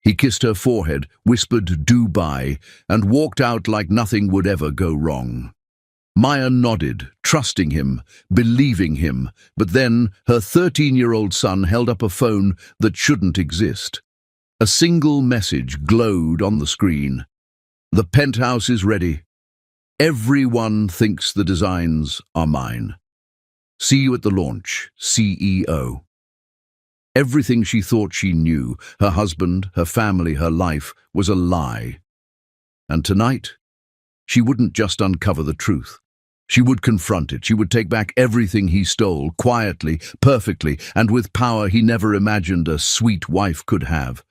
He kissed her forehead, whispered Dubai, and walked out like nothing would ever go wrong. Maya nodded, trusting him, believing him, but then her 13-year-old son held up a phone that shouldn't exist. A single message glowed on the screen. "The penthouse is ready. Everyone thinks the designs are mine. See you at the launch, CEO." Everything she thought she knew, her husband, her family, her life, was a lie. And tonight, she wouldn't just uncover the truth. She would confront it. She would take back everything he stole, quietly, perfectly, and with power he never imagined a sweet wife could have.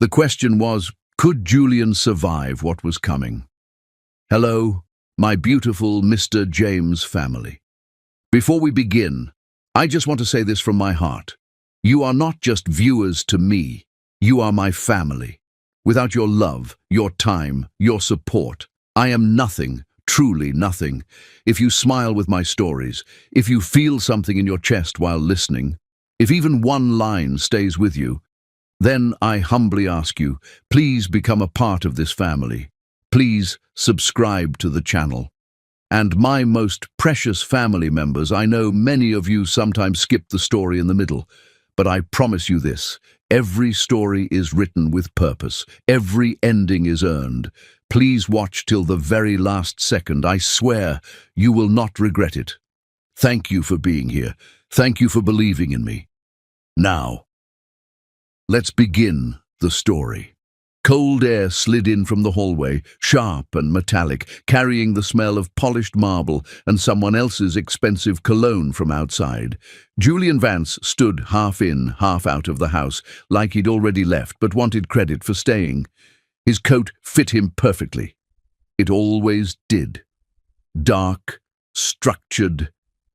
The question was, could Julian survive what was coming? Hello, my beautiful Mr. James family. Before we begin, I just want to say this from my heart. You are not just viewers to me. You are my family. Without your love, your time, your support, I am nothing, truly nothing. If you smile with my stories, if you feel something in your chest while listening, if even one line stays with you, then I humbly ask you, please become a part of this family. Please subscribe to the channel. And my most precious family members, I know many of you sometimes skip the story in the middle, but I promise you this, every story is written with purpose. Every ending is earned. Please watch till the very last second. I swear you will not regret it. Thank you for being here. Thank you for believing in me. Now, let's begin the story. Cold air slid in from the hallway, sharp and metallic, carrying the smell of polished marble and someone else's expensive cologne from outside. Julian Vance stood half in, half out of the house, like he'd already left but wanted credit for staying. His coat fit him perfectly. It always did. Dark, structured,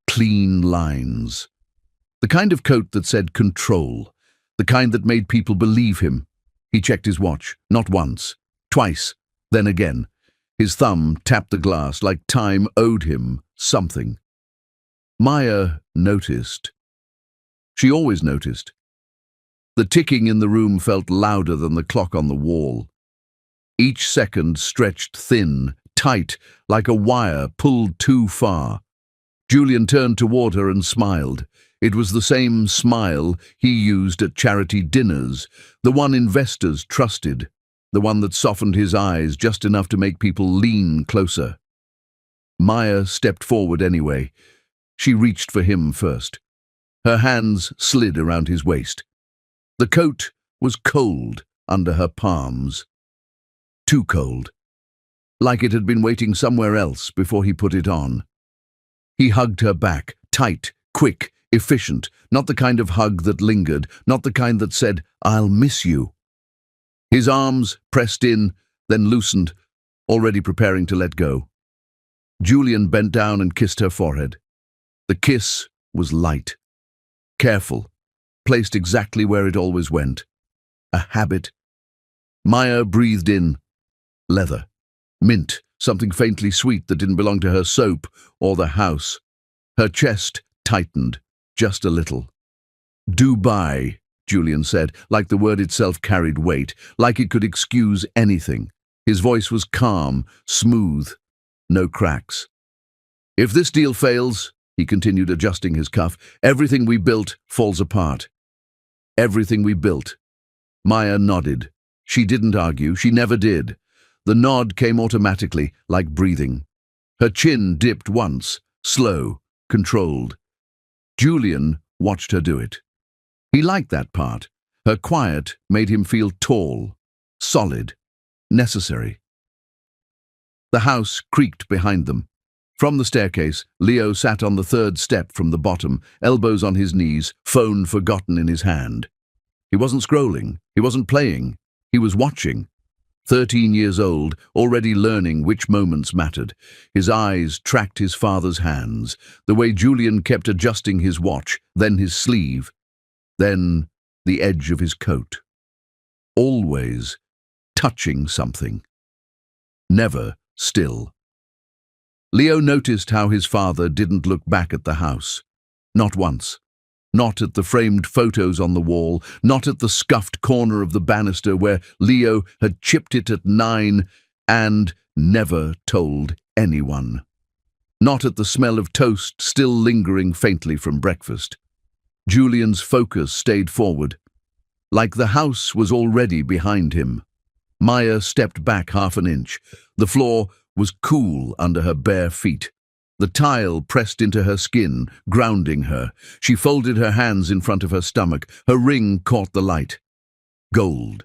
clean lines. The kind of coat that said control, the kind that made people believe him. He checked his watch, not once, twice, then again. His thumb tapped the glass like time owed him something. Maya noticed. She always noticed. The ticking in the room felt louder than the clock on the wall. Each second stretched thin, tight, like a wire pulled too far. Julian turned toward her and smiled. It was the same smile he used at charity dinners, the one investors trusted, the one that softened his eyes just enough to make people lean closer. Maya stepped forward anyway. She reached for him first. Her hands slid around his waist. The coat was cold under her palms. Too cold. Like it had been waiting somewhere else before he put it on. He hugged her back, tight, quick, efficient, not the kind of hug that lingered, not the kind that said, "I'll miss you." His arms pressed in, then loosened, already preparing to let go. Julian bent down and kissed her forehead. The kiss was light, careful, placed exactly where it always went. A habit. Maya breathed in. Leather. Mint, something faintly sweet that didn't belong to her soap or the house. Her chest tightened. Just a little. "Dubai," Julian said, like the word itself carried weight, like it could excuse anything. His voice was calm, smooth, no cracks. "If this deal fails," he continued, adjusting his cuff, "everything we built falls apart." Everything we built. Maya nodded. She didn't argue. She never did. The nod came automatically, like breathing. Her chin dipped once, slow, controlled. Julian watched her do it. He liked that part. Her quiet made him feel tall, solid, necessary. The house creaked behind them. From the staircase, Leo sat on the third step from the bottom, elbows on his knees, phone forgotten in his hand. He wasn't scrolling. He wasn't playing. He was watching. 13 years old, already learning which moments mattered. His eyes tracked his father's hands, the way Julian kept adjusting his watch, then his sleeve, then the edge of his coat. Always touching something. Never still. Leo noticed how his father didn't look back at the house. Not once. Not at the framed photos on the wall, not at the scuffed corner of the banister where Leo had chipped it at 9 and never told anyone. Not at the smell of toast still lingering faintly from breakfast. Julian's focus stayed forward, like the house was already behind him. Maya stepped back half an inch. The floor was cool under her bare feet. The tile pressed into her skin, grounding her. She folded her hands in front of her stomach. Her ring caught the light. Gold.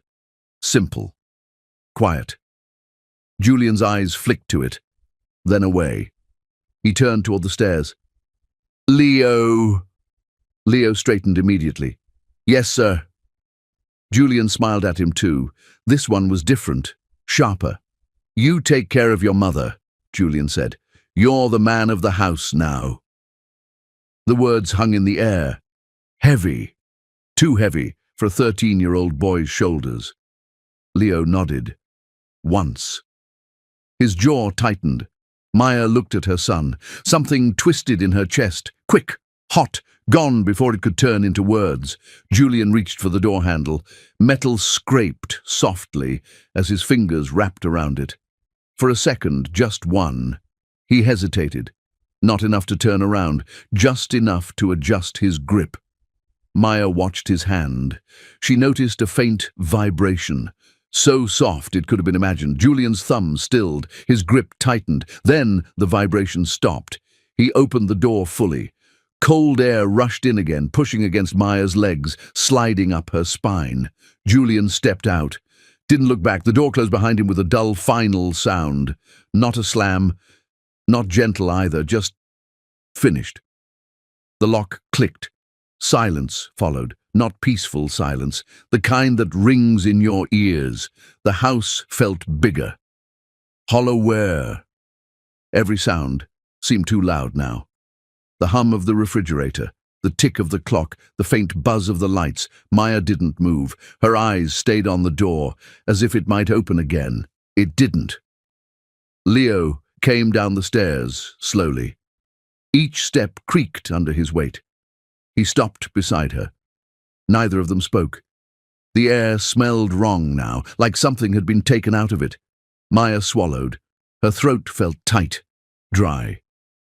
Simple. Quiet. Julian's eyes flicked to it, then away. He turned toward the stairs. "Leo!" Leo straightened immediately. "Yes, sir." Julian smiled at him too. This one was different, sharper. "You take care of your mother," Julian said. "You're the man of the house now." The words hung in the air. Heavy. Too heavy for a 13-year-old boy's shoulders. Leo nodded. Once. His jaw tightened. Maya looked at her son. Something twisted in her chest. Quick, hot, gone before it could turn into words. Julian reached for the door handle. Metal scraped softly as his fingers wrapped around it. For a second, just one, he hesitated. Not enough to turn around, just enough to adjust his grip. Maya watched his hand. She noticed a faint vibration. So soft it could have been imagined. Julian's thumb stilled, his grip tightened. Then the vibration stopped. He opened the door fully. Cold air rushed in again, pushing against Maya's legs, sliding up her spine. Julian stepped out. Didn't look back. The door closed behind him with a dull, final sound. Not a slam, not gentle either, just finished. The lock clicked. Silence followed. Not peaceful silence, the kind that rings in your ears. The house felt bigger. Hollower. Every sound seemed too loud now. The hum of the refrigerator, the tick of the clock, the faint buzz of the lights. Maya didn't move. Her eyes stayed on the door, as if it might open again. It didn't. Leo came down the stairs, slowly. Each step creaked under his weight. He stopped beside her. Neither of them spoke. The air smelled wrong now, like something had been taken out of it. Maya swallowed. Her throat felt tight, dry.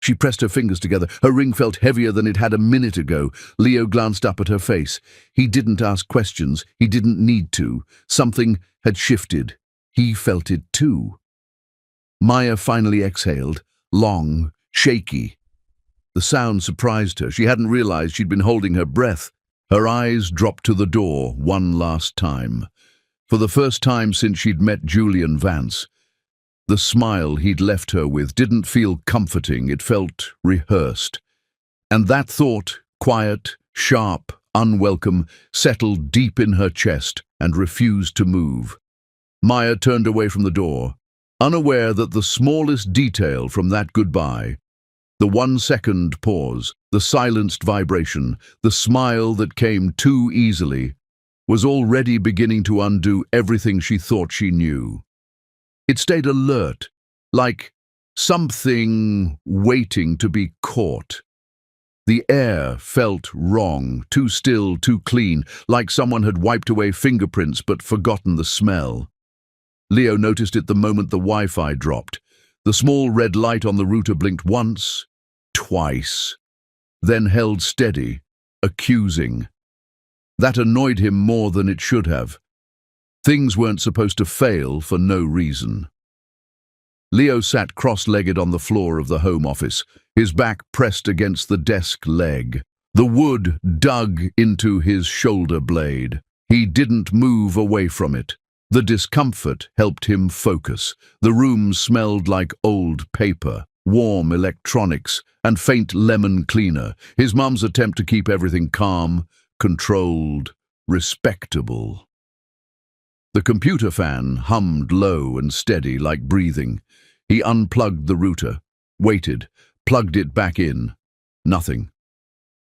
She pressed her fingers together. Her ring felt heavier than it had a minute ago. Leo glanced up at her face. He didn't ask questions. He didn't need to. Something had shifted. He felt it too. Maya finally exhaled, long, shaky. The sound surprised her. She hadn't realized she'd been holding her breath. Her eyes dropped to the door one last time. For the first time since she'd met Julian Vance, the smile he'd left her with didn't feel comforting, it felt rehearsed. And that thought, quiet, sharp, unwelcome, settled deep in her chest and refused to move. Maya turned away from the door, unaware that the smallest detail from that goodbye, the 1-second pause, the silenced vibration, the smile that came too easily, was already beginning to undo everything she thought she knew. It stayed alert, like something waiting to be caught. The air felt wrong, too still, too clean, like someone had wiped away fingerprints but forgotten the smell. Leo noticed it the moment the Wi-Fi dropped. The small red light on the router blinked once, twice, then held steady, accusing. That annoyed him more than it should have. Things weren't supposed to fail for no reason. Leo sat cross-legged on the floor of the home office, his back pressed against the desk leg. The wood dug into his shoulder blade. He didn't move away from it. The discomfort helped him focus. The room smelled like old paper, warm electronics, and faint lemon cleaner. His mum's attempt to keep everything calm, controlled, respectable. The computer fan hummed low and steady like breathing. He unplugged the router, waited, plugged it back in. Nothing.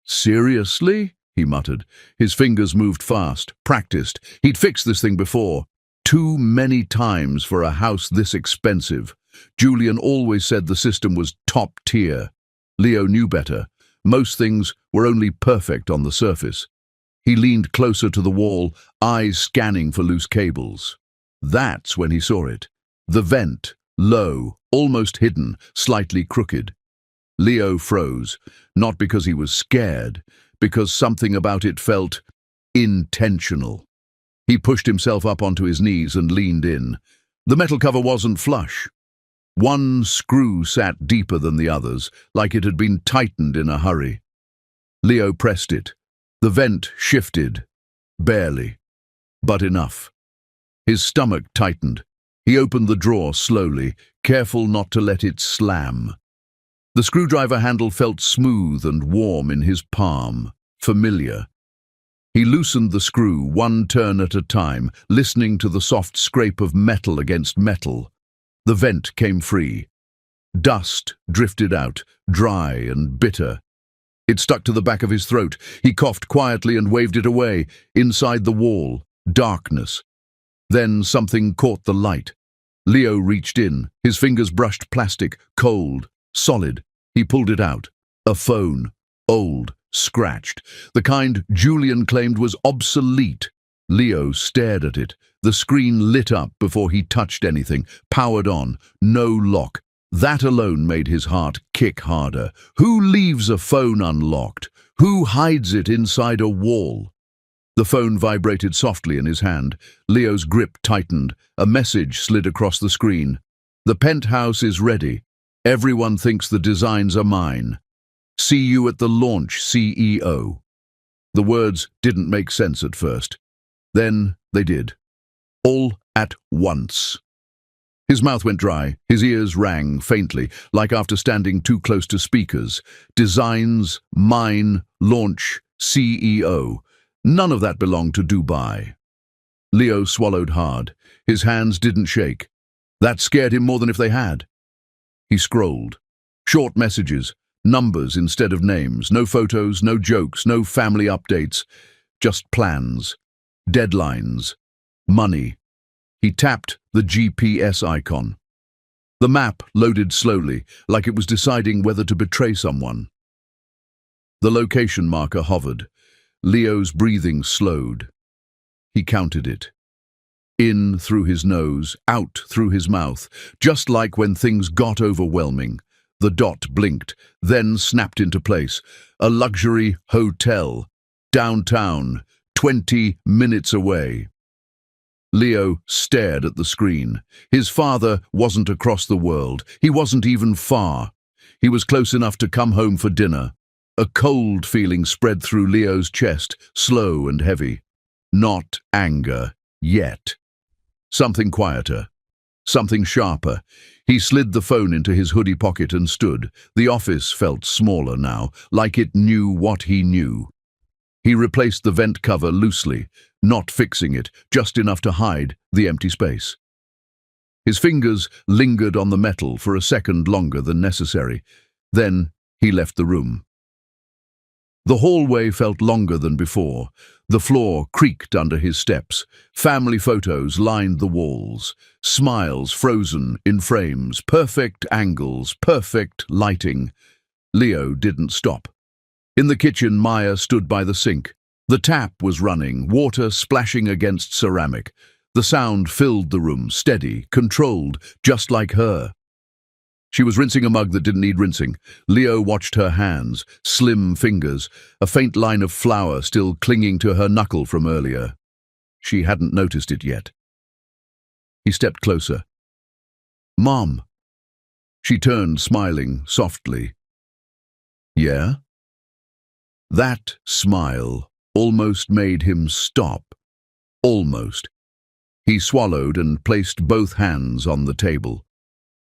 "Seriously?" he muttered. His fingers moved fast, practiced. He'd fixed this thing before. Too many times for a house this expensive. Julian always said the system was top tier. Leo knew better. Most things were only perfect on the surface. He leaned closer to the wall, eyes scanning for loose cables. That's when he saw it. The vent, low, almost hidden, slightly crooked. Leo froze, not because he was scared, because something about it felt intentional. He pushed himself up onto his knees and leaned in. The metal cover wasn't flush. One screw sat deeper than the others, like it had been tightened in a hurry. Leo pressed it. The vent shifted. Barely. But enough. His stomach tightened. He opened the drawer slowly, careful not to let it slam. The screwdriver handle felt smooth and warm in his palm, familiar. He loosened the screw, one turn at a time, listening to the soft scrape of metal against metal. The vent came free. Dust drifted out, dry and bitter. It stuck to the back of his throat. He coughed quietly and waved it away. Inside the wall, darkness. Then something caught the light. Leo reached in. His fingers brushed plastic, cold, solid. He pulled it out. A phone. Old, scratched. The kind Julian claimed was obsolete. Leo stared at it. The screen lit up before he touched anything, powered on, no lock. That alone made his heart kick harder. Who leaves a phone unlocked? Who hides it inside a wall? The phone vibrated softly in his hand. Leo's grip tightened. A message slid across the screen. The penthouse is ready. Everyone thinks the designs are mine. See you at the launch, CEO. The words didn't make sense at first. Then they did. All at once. His mouth went dry, his ears rang faintly, like after standing too close to speakers. Designs, mine, launch, CEO. None of that belonged to Dubai. Leo swallowed hard. His hands didn't shake. That scared him more than if they had. He scrolled. Short messages, numbers instead of names, no photos, no jokes, no family updates, just plans, deadlines, money. He tapped the GPS icon. The map loaded slowly, like it was deciding whether to betray someone. The location marker hovered. Leo's breathing slowed. He counted it. In through his nose, out through his mouth, just like when things got overwhelming. The dot blinked, then snapped into place. A luxury hotel, downtown, 20 minutes away. Leo stared at the screen. His father wasn't across the world. He wasn't even far. He was close enough to come home for dinner. A cold feeling spread through Leo's chest, slow and heavy. Not anger, yet. Something quieter. Something sharper. He slid the phone into his hoodie pocket and stood. The office felt smaller now, like it knew what he knew. He replaced the vent cover loosely, not fixing it, just enough to hide the empty space. His fingers lingered on the metal for a second longer than necessary. Then he left the room. The hallway felt longer than before. The floor creaked under his steps. Family photos lined the walls. Smiles frozen in frames. Perfect angles, perfect lighting. Leo didn't stop. In the kitchen, Maya stood by the sink. The tap was running, water splashing against ceramic. The sound filled the room, steady, controlled, just like her. She was rinsing a mug that didn't need rinsing. Leo watched her hands, slim fingers, a faint line of flour still clinging to her knuckle from earlier. She hadn't noticed it yet. He stepped closer. "Mom." She turned, smiling softly. "Yeah?" That smile almost made him stop. Almost. He swallowed and placed both hands on the table.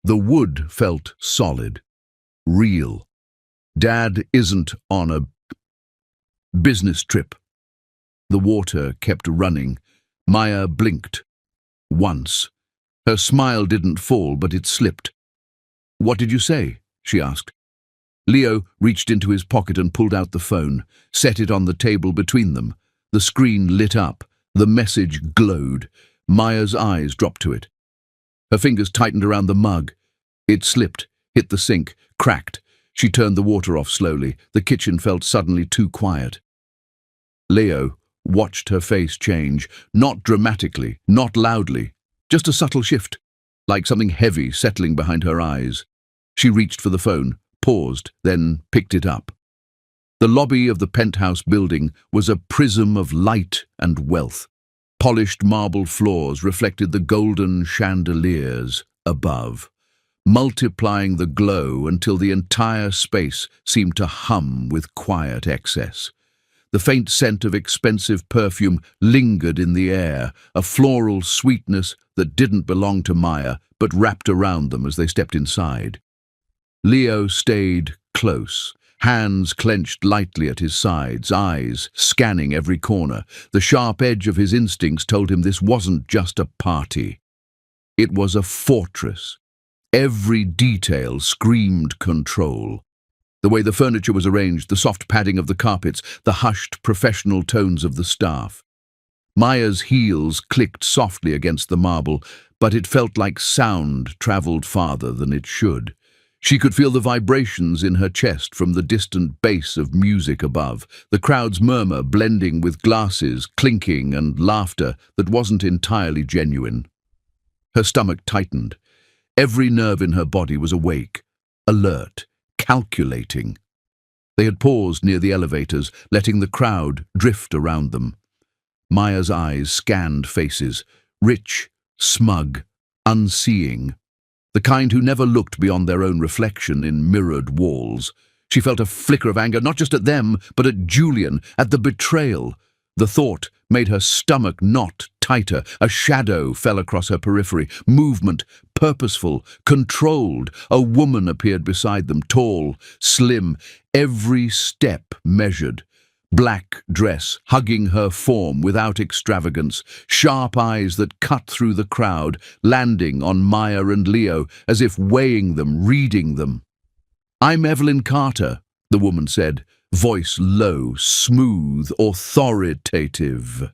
The wood felt solid, real. Dad isn't on a business trip. The water kept running. Maya blinked. Once. Her smile didn't fall, but it slipped. "What did you say?" she asked. Leo reached into his pocket and pulled out the phone, set it on the table between them. The screen lit up. The message glowed. Maya's eyes dropped to it. Her fingers tightened around the mug. It slipped, hit the sink, cracked. She turned the water off slowly. The kitchen felt suddenly too quiet. Leo watched her face change, not dramatically, not loudly, just a subtle shift, like something heavy settling behind her eyes. She reached for the phone, paused, then picked it up. The lobby of the penthouse building was a prism of light and wealth. Polished marble floors reflected the golden chandeliers above, multiplying the glow until the entire space seemed to hum with quiet excess. The faint scent of expensive perfume lingered in the air, a floral sweetness that didn't belong to Maya but wrapped around them as they stepped inside. Leo stayed close, hands clenched lightly at his sides, eyes scanning every corner. The sharp edge of his instincts told him this wasn't just a party. It was a fortress. Every detail screamed control. The way the furniture was arranged, the soft padding of the carpets, the hushed professional tones of the staff. Maya's heels clicked softly against the marble, but it felt like sound traveled farther than it should. She could feel the vibrations in her chest from the distant bass of music above, the crowd's murmur blending with glasses, clinking, and laughter that wasn't entirely genuine. Her stomach tightened. Every nerve in her body was awake, alert, calculating. They had paused near the elevators, letting the crowd drift around them. Maya's eyes scanned faces, rich, smug, unseeing. The kind who never looked beyond their own reflection in mirrored walls. She felt a flicker of anger, not just at them, but at Julian, at the betrayal. The thought made her stomach knot tighter. A shadow fell across her periphery. Movement, purposeful, controlled. A woman appeared beside them, tall, slim, every step measured. Black dress, hugging her form without extravagance, sharp eyes that cut through the crowd, landing on Maya and Leo as if weighing them, reading them. "I'm Evelyn Carter," the woman said, voice low, smooth, authoritative.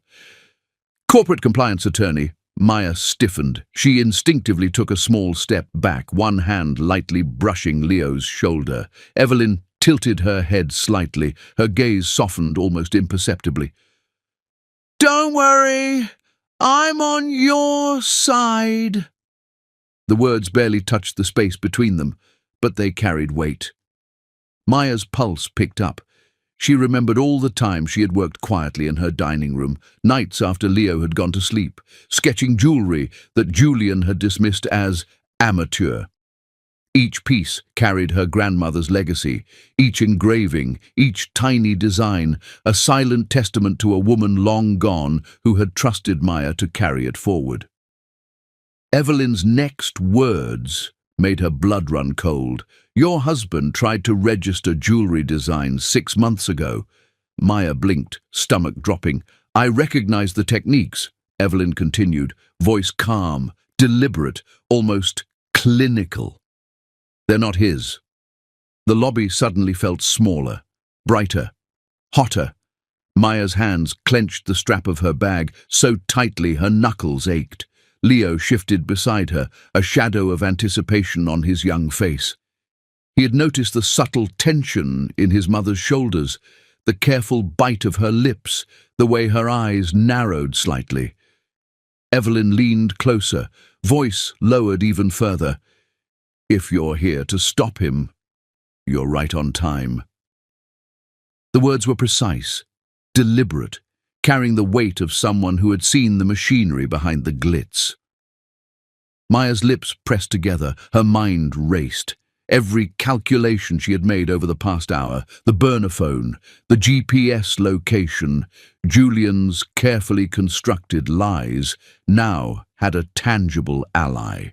"Corporate compliance attorney." Maya stiffened. She instinctively took a small step back, one hand lightly brushing Leo's shoulder. Evelyn tilted her head slightly, her gaze softened almost imperceptibly. "Don't worry, I'm on your side." The words barely touched the space between them, but they carried weight. Maya's pulse picked up. She remembered all the time she had worked quietly in her dining room, nights after Leo had gone to sleep, sketching jewelry that Julian had dismissed as amateur. Each piece carried her grandmother's legacy, each engraving, each tiny design, a silent testament to a woman long gone who had trusted Maya to carry it forward. Evelyn's next words made her blood run cold. "Your husband tried to register jewelry designs 6 months ago." Maya blinked, stomach dropping. "I recognize the techniques," Evelyn continued, voice calm, deliberate, almost clinical. "They're not his." The lobby suddenly felt smaller, brighter, hotter. Maya's hands clenched the strap of her bag so tightly her knuckles ached. Leo shifted beside her, a shadow of anticipation on his young face. He had noticed the subtle tension in his mother's shoulders, the careful bite of her lips, the way her eyes narrowed slightly. Evelyn leaned closer, voice lowered even further. "If you're here to stop him, you're right on time." The words were precise, deliberate, carrying the weight of someone who had seen the machinery behind the glitz. Maya's lips pressed together, her mind raced. Every calculation she had made over the past hour, the burner phone, the GPS location, Julian's carefully constructed lies, now had a tangible ally.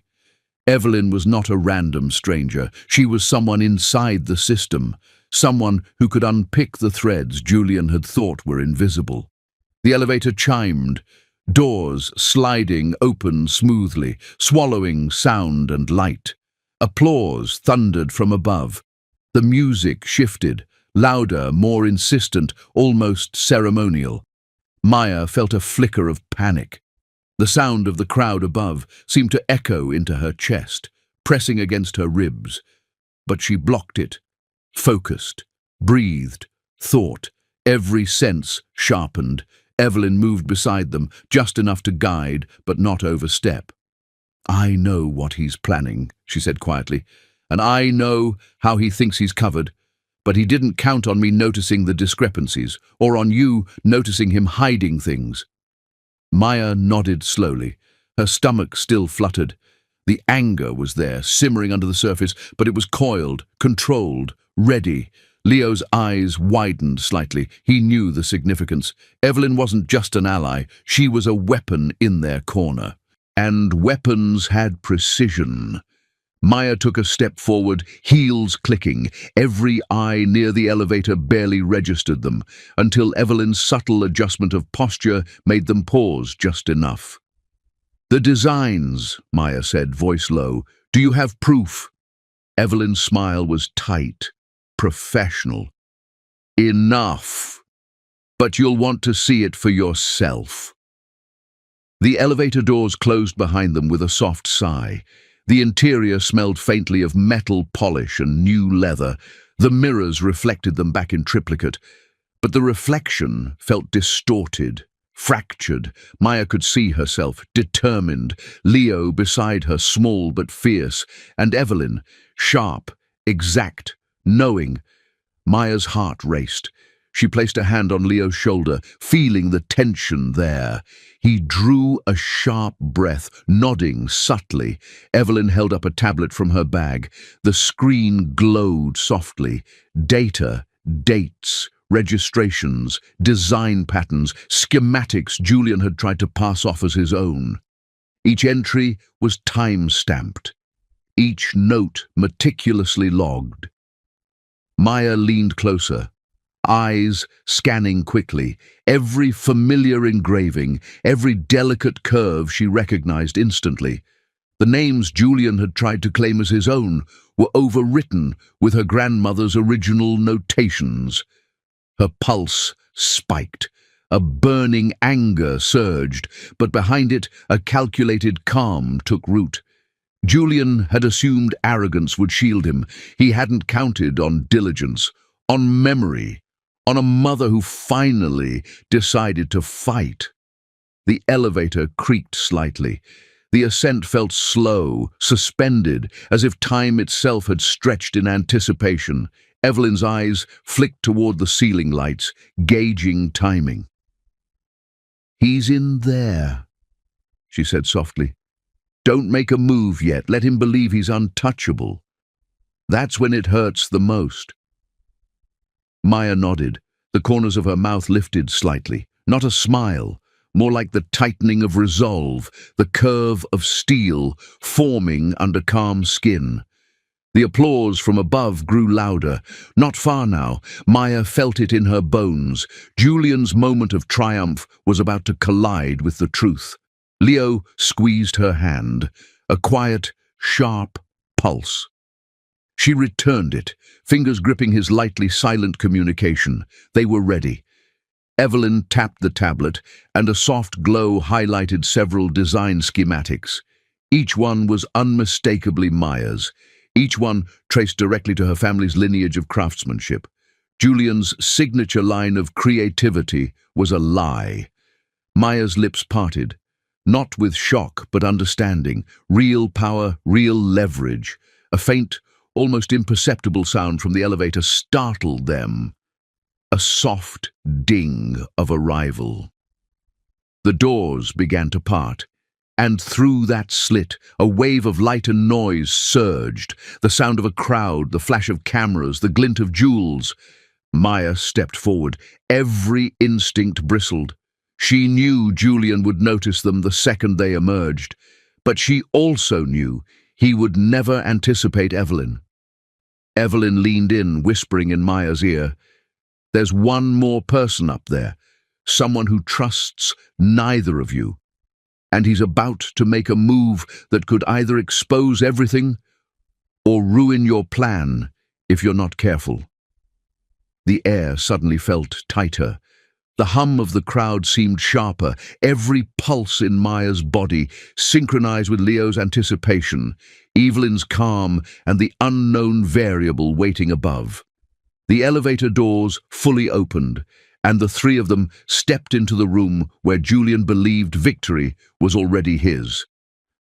Evelyn was not a random stranger. She was someone inside the system, someone who could unpick the threads Julian had thought were invisible. The elevator chimed, doors sliding open smoothly, swallowing sound and light. Applause thundered from above. The music shifted, louder, more insistent, almost ceremonial. Maya felt a flicker of panic. The sound of the crowd above seemed to echo into her chest, pressing against her ribs. But she blocked it. focused, breathed, thought, every sense sharpened. Evelyn moved beside them, just enough to guide, but not overstep. "I know what he's planning," she said quietly, "and I know how he thinks he's covered, but he didn't count on me noticing the discrepancies, or on you noticing him hiding things." Maya nodded slowly. Her stomach still fluttered. The anger was there, simmering under the surface, but it was coiled, controlled, ready. Leo's eyes widened slightly. He knew the significance. Evelyn wasn't just an ally. She was a weapon in their corner. And weapons had precision. Maya took a step forward, heels clicking. Every eye near the elevator barely registered them, until Evelyn's subtle adjustment of posture made them pause just enough. "The designs," Maya said, voice low. "Do you have proof?" Evelyn's smile was tight, professional. "Enough. But you'll want to see it for yourself." The elevator doors closed behind them with a soft sigh. The interior smelled faintly of metal polish and new leather. The mirrors reflected them back in triplicate. But the reflection felt distorted, fractured. Maya could see herself, determined. Leo beside her, small but fierce. And Evelyn, sharp, exact, knowing. Maya's heart raced. She placed a hand on Leo's shoulder, feeling the tension there. He drew a sharp breath, nodding subtly. Evelyn held up a tablet from her bag. The screen glowed softly. Data, dates, registrations, design patterns, schematics Julian had tried to pass off as his own. Each entry was time-stamped. Each note meticulously logged. Maya leaned closer, eyes scanning quickly. Every familiar engraving, every delicate curve she recognized instantly. The names Julian had tried to claim as his own were overwritten with her grandmother's original notations. Her pulse spiked. A burning anger surged, but behind it a calculated calm took root. Julian had assumed arrogance would shield him. He hadn't counted on diligence, on memory, on a mother who finally decided to fight. The elevator creaked slightly. The ascent felt slow, suspended, as if time itself had stretched in anticipation. Evelyn's eyes flicked toward the ceiling lights, gauging timing. "He's in there," she said softly. "Don't make a move yet. Let him believe he's untouchable. That's when it hurts the most." Maya nodded. The corners of her mouth lifted slightly. Not a smile, more like the tightening of resolve, the curve of steel forming under calm skin. The applause from above grew louder. Not far now. Maya felt it in her bones. Julian's moment of triumph was about to collide with the truth. Leo squeezed her hand, a quiet, sharp pulse. She returned it, fingers gripping his lightly silent communication. They were ready. Evelyn tapped the tablet, and a soft glow highlighted several design schematics. Each one was unmistakably Maya's. Each one traced directly to her family's lineage of craftsmanship. Julian's signature line of creativity was a lie. Maya's lips parted, not with shock but understanding. Real power, real leverage. A faint, almost imperceptible sound from the elevator startled them. A soft ding of arrival. The doors began to part. And through that slit, a wave of light and noise surged. The sound of a crowd, the flash of cameras, the glint of jewels. Maya stepped forward. Every instinct bristled. She knew Julian would notice them the second they emerged. But she also knew he would never anticipate Evelyn. Evelyn leaned in, whispering in Maya's ear, "There's one more person up there, someone who trusts neither of you. And he's about to make a move that could either expose everything or ruin your plan if you're not careful." The air suddenly felt tighter. The hum of the crowd seemed sharper, every pulse in Maya's body synchronized with Leo's anticipation, Evelyn's calm and the unknown variable waiting above. The elevator doors fully opened, and the three of them stepped into the room where Julian believed victory was already his.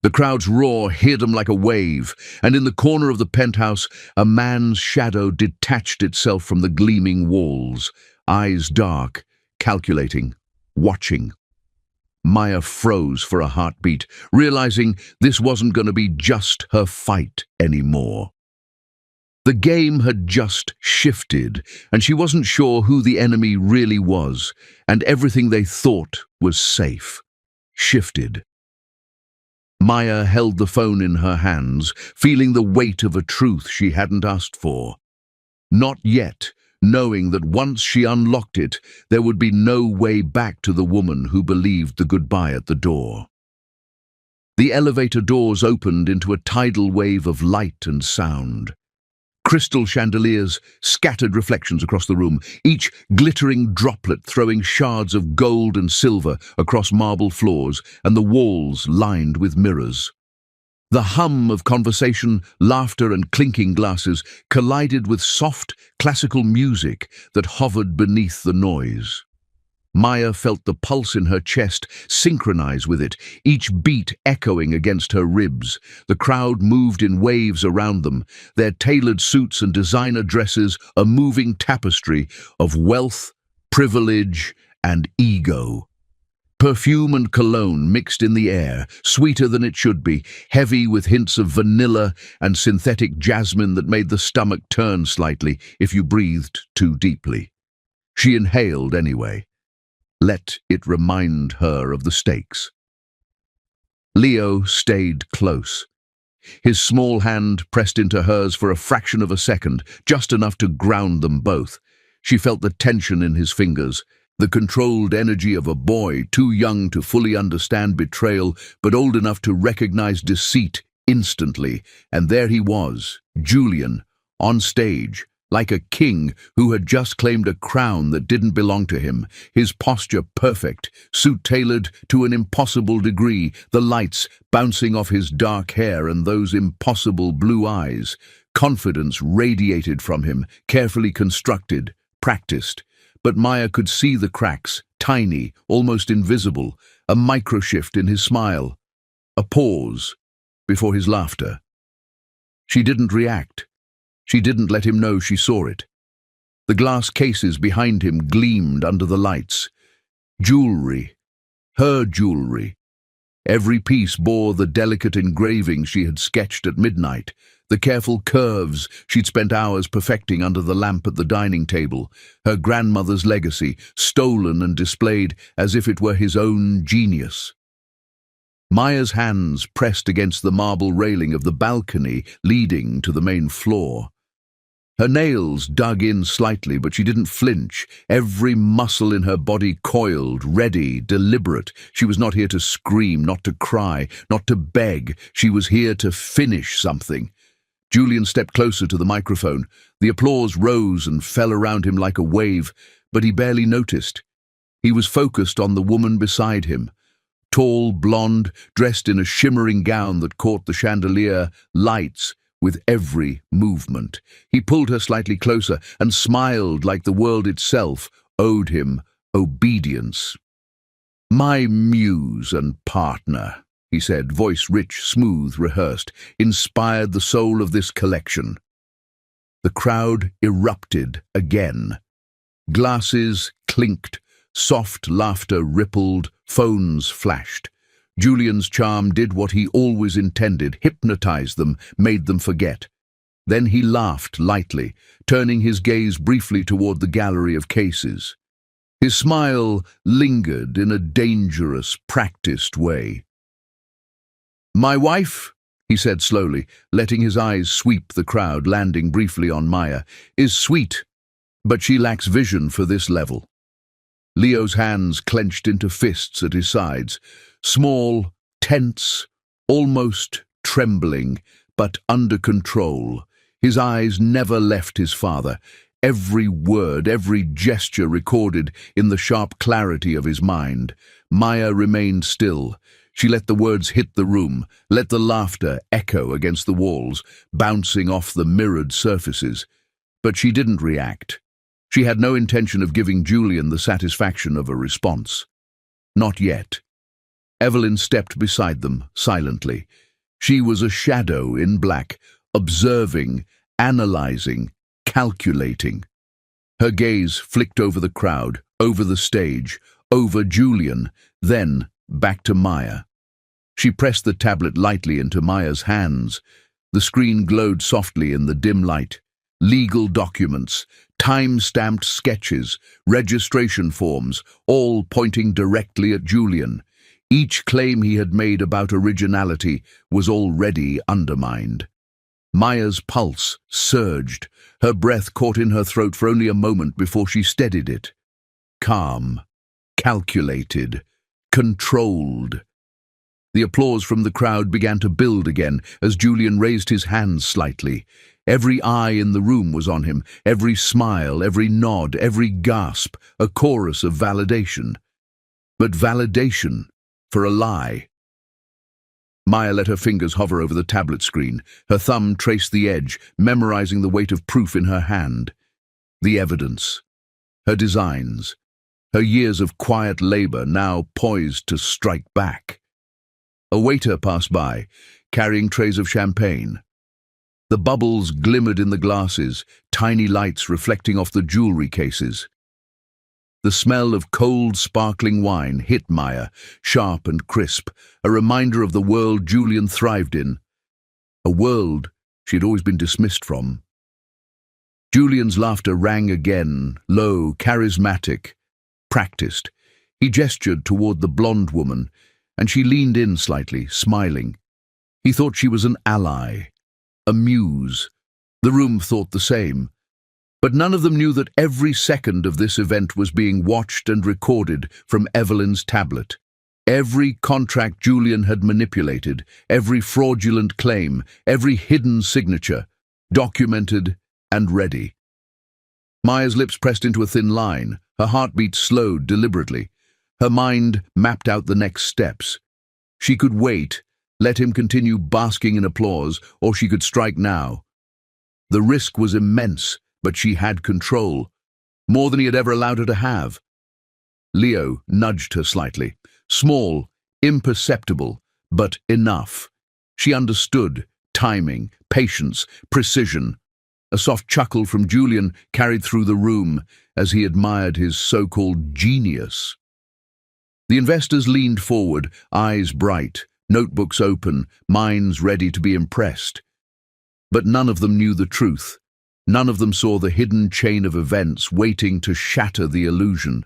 The crowd's roar hit him like a wave, and in the corner of the penthouse, a man's shadow detached itself from the gleaming walls, eyes dark, calculating, watching. Maya froze for a heartbeat, realizing this wasn't going to be just her fight anymore. The game had just shifted, and she wasn't sure who the enemy really was, and everything they thought was safe shifted. Maya held the phone in her hands, feeling the weight of a truth she hadn't asked for. Not yet, knowing that once she unlocked it, there would be no way back to the woman who believed the goodbye at the door. The elevator doors opened into a tidal wave of light and sound. Crystal chandeliers scattered reflections across the room, each glittering droplet throwing shards of gold and silver across marble floors, and the walls lined with mirrors. The hum of conversation, laughter, and clinking glasses collided with soft, classical music that hovered beneath the noise. Maya felt the pulse in her chest synchronize with it, each beat echoing against her ribs. The crowd moved in waves around them, their tailored suits and designer dresses a moving tapestry of wealth, privilege, and ego. Perfume and cologne mixed in the air, sweeter than it should be, heavy with hints of vanilla and synthetic jasmine that made the stomach turn slightly if you breathed too deeply. She inhaled anyway. Let it remind her of the stakes. Leo stayed close. His small hand pressed into hers for a fraction of a second, just enough to ground them both. She felt the tension in his fingers, the controlled energy of a boy too young to fully understand betrayal, but old enough to recognize deceit instantly. And there he was, Julian, on stage, like a king who had just claimed a crown that didn't belong to him, his posture perfect, suit tailored to an impossible degree, the lights bouncing off his dark hair and those impossible blue eyes. Confidence radiated from him, carefully constructed, practiced. But Maya could see the cracks, tiny, almost invisible, a microshift in his smile, a pause before his laughter. She didn't react. She didn't let him know she saw it. The glass cases behind him gleamed under the lights. Jewelry. Her jewelry. Every piece bore the delicate engraving she had sketched at midnight, the careful curves she'd spent hours perfecting under the lamp at the dining table, her grandmother's legacy, stolen and displayed as if it were his own genius. Maya's hands pressed against the marble railing of the balcony leading to the main floor. Her nails dug in slightly, but she didn't flinch. Every muscle in her body coiled, ready, deliberate. She was not here to scream, not to cry, not to beg. She was here to finish something. Julian stepped closer to the microphone. The applause rose and fell around him like a wave, but he barely noticed. He was focused on the woman beside him. Tall, blonde, dressed in a shimmering gown that caught the chandelier lights with every movement. He pulled her slightly closer and smiled like the world itself owed him obedience. "My muse and partner," he said, voice rich, smooth, rehearsed, "inspired the soul of this collection." The crowd erupted again. Glasses clinked, soft laughter rippled, phones flashed. Julian's charm did what he always intended, hypnotized them, made them forget. Then he laughed lightly, turning his gaze briefly toward the gallery of cases. His smile lingered in a dangerous, practiced way. "My wife," he said slowly, letting his eyes sweep the crowd, landing briefly on Maya, "is sweet, but she lacks vision for this level." Leo's hands clenched into fists at his sides, small, tense, almost trembling, but under control. His eyes never left his father, every word, every gesture recorded in the sharp clarity of his mind. Maya remained still. She let the words hit the room, let the laughter echo against the walls, bouncing off the mirrored surfaces. But she didn't react. She had no intention of giving Julian the satisfaction of a response. Not yet. Evelyn stepped beside them, silently. She was a shadow in black, observing, analyzing, calculating. Her gaze flicked over the crowd, over the stage, over Julian, then back to Maya. She pressed the tablet lightly into Maya's hands. The screen glowed softly in the dim light. Legal documents, time-stamped sketches, registration forms, all pointing directly at Julian. Each claim he had made about originality was already undermined. Maya's pulse surged. Her breath caught in her throat for only a moment before she steadied it. Calm, calculated, controlled. The applause from the crowd began to build again as Julian raised his hands slightly. Every eye in the room was on him, every smile, every nod, every gasp, a chorus of validation. But validation for a lie. Maya let her fingers hover over the tablet screen. Her thumb traced the edge, memorizing the weight of proof in her hand. The evidence. Her designs. Her years of quiet labor now poised to strike back. A waiter passed by, carrying trays of champagne. The bubbles glimmered in the glasses, tiny lights reflecting off the jewelry cases. The smell of cold, sparkling wine hit Maya, sharp and crisp, a reminder of the world Julian thrived in, a world she had always been dismissed from. Julian's laughter rang again, low, charismatic, practiced. He gestured toward the blonde woman, and she leaned in slightly, smiling. He thought she was an ally, a muse. The room thought the same. But none of them knew that every second of this event was being watched and recorded from Evelyn's tablet. Every contract Julian had manipulated, every fraudulent claim, every hidden signature, documented and ready. Maya's lips pressed into a thin line, her heartbeat slowed deliberately. Her mind mapped out the next steps. She could wait, let him continue basking in applause, or she could strike now. The risk was immense, but she had control, more than he had ever allowed her to have. Leo nudged her slightly. Small, imperceptible, but enough. She understood timing, patience, precision. A soft chuckle from Julian carried through the room as he admired his so-called genius. The investors leaned forward, eyes bright, notebooks open, minds ready to be impressed. But none of them knew the truth. None of them saw the hidden chain of events waiting to shatter the illusion.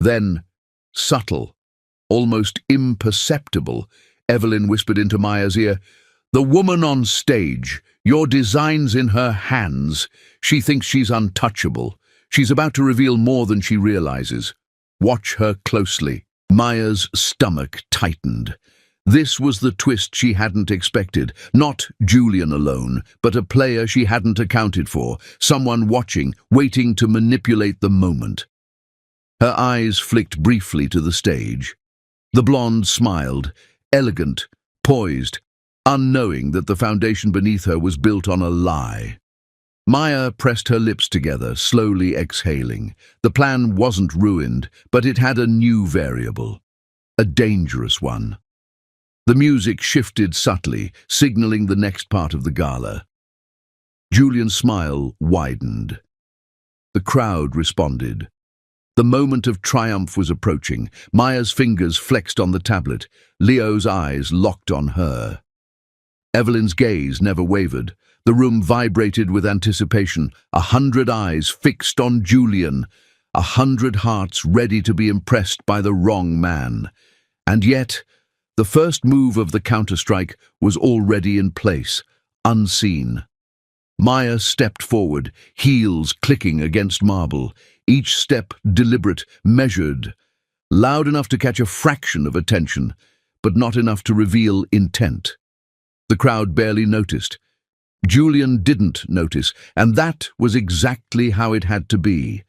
Then, subtle, almost imperceptible, Evelyn whispered into Maya's ear, "The woman on stage, your design's in her hands. She thinks she's untouchable. She's about to reveal more than she realizes. Watch her closely." Maya's stomach tightened. This was the twist she hadn't expected. Not Julian alone, but a player she hadn't accounted for, someone watching, waiting to manipulate the moment. Her eyes flicked briefly to the stage. The blonde smiled, elegant, poised, unknowing that the foundation beneath her was built on a lie. Maya pressed her lips together, slowly exhaling. The plan wasn't ruined, but it had a new variable, a dangerous one. The music shifted subtly, signaling the next part of the gala. Julian's smile widened. The crowd responded. The moment of triumph was approaching. Maya's fingers flexed on the tablet. Leo's eyes locked on her. Evelyn's gaze never wavered. The room vibrated with anticipation. 100 eyes fixed on Julian. 100 hearts ready to be impressed by the wrong man. And yet, the first move of the counterstrike was already in place, unseen. Maya stepped forward, heels clicking against marble, each step deliberate, measured, loud enough to catch a fraction of attention, but not enough to reveal intent. The crowd barely noticed. Julian didn't notice, and that was exactly how it had to be.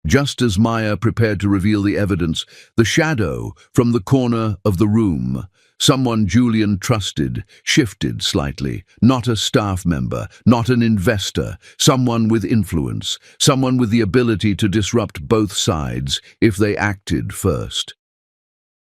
Just as Maya prepared to reveal the evidence, the shadow from the corner of the room, someone Julian trusted, shifted slightly. Not a staff member, not an investor, someone with influence, someone with the ability to disrupt both sides if they acted first.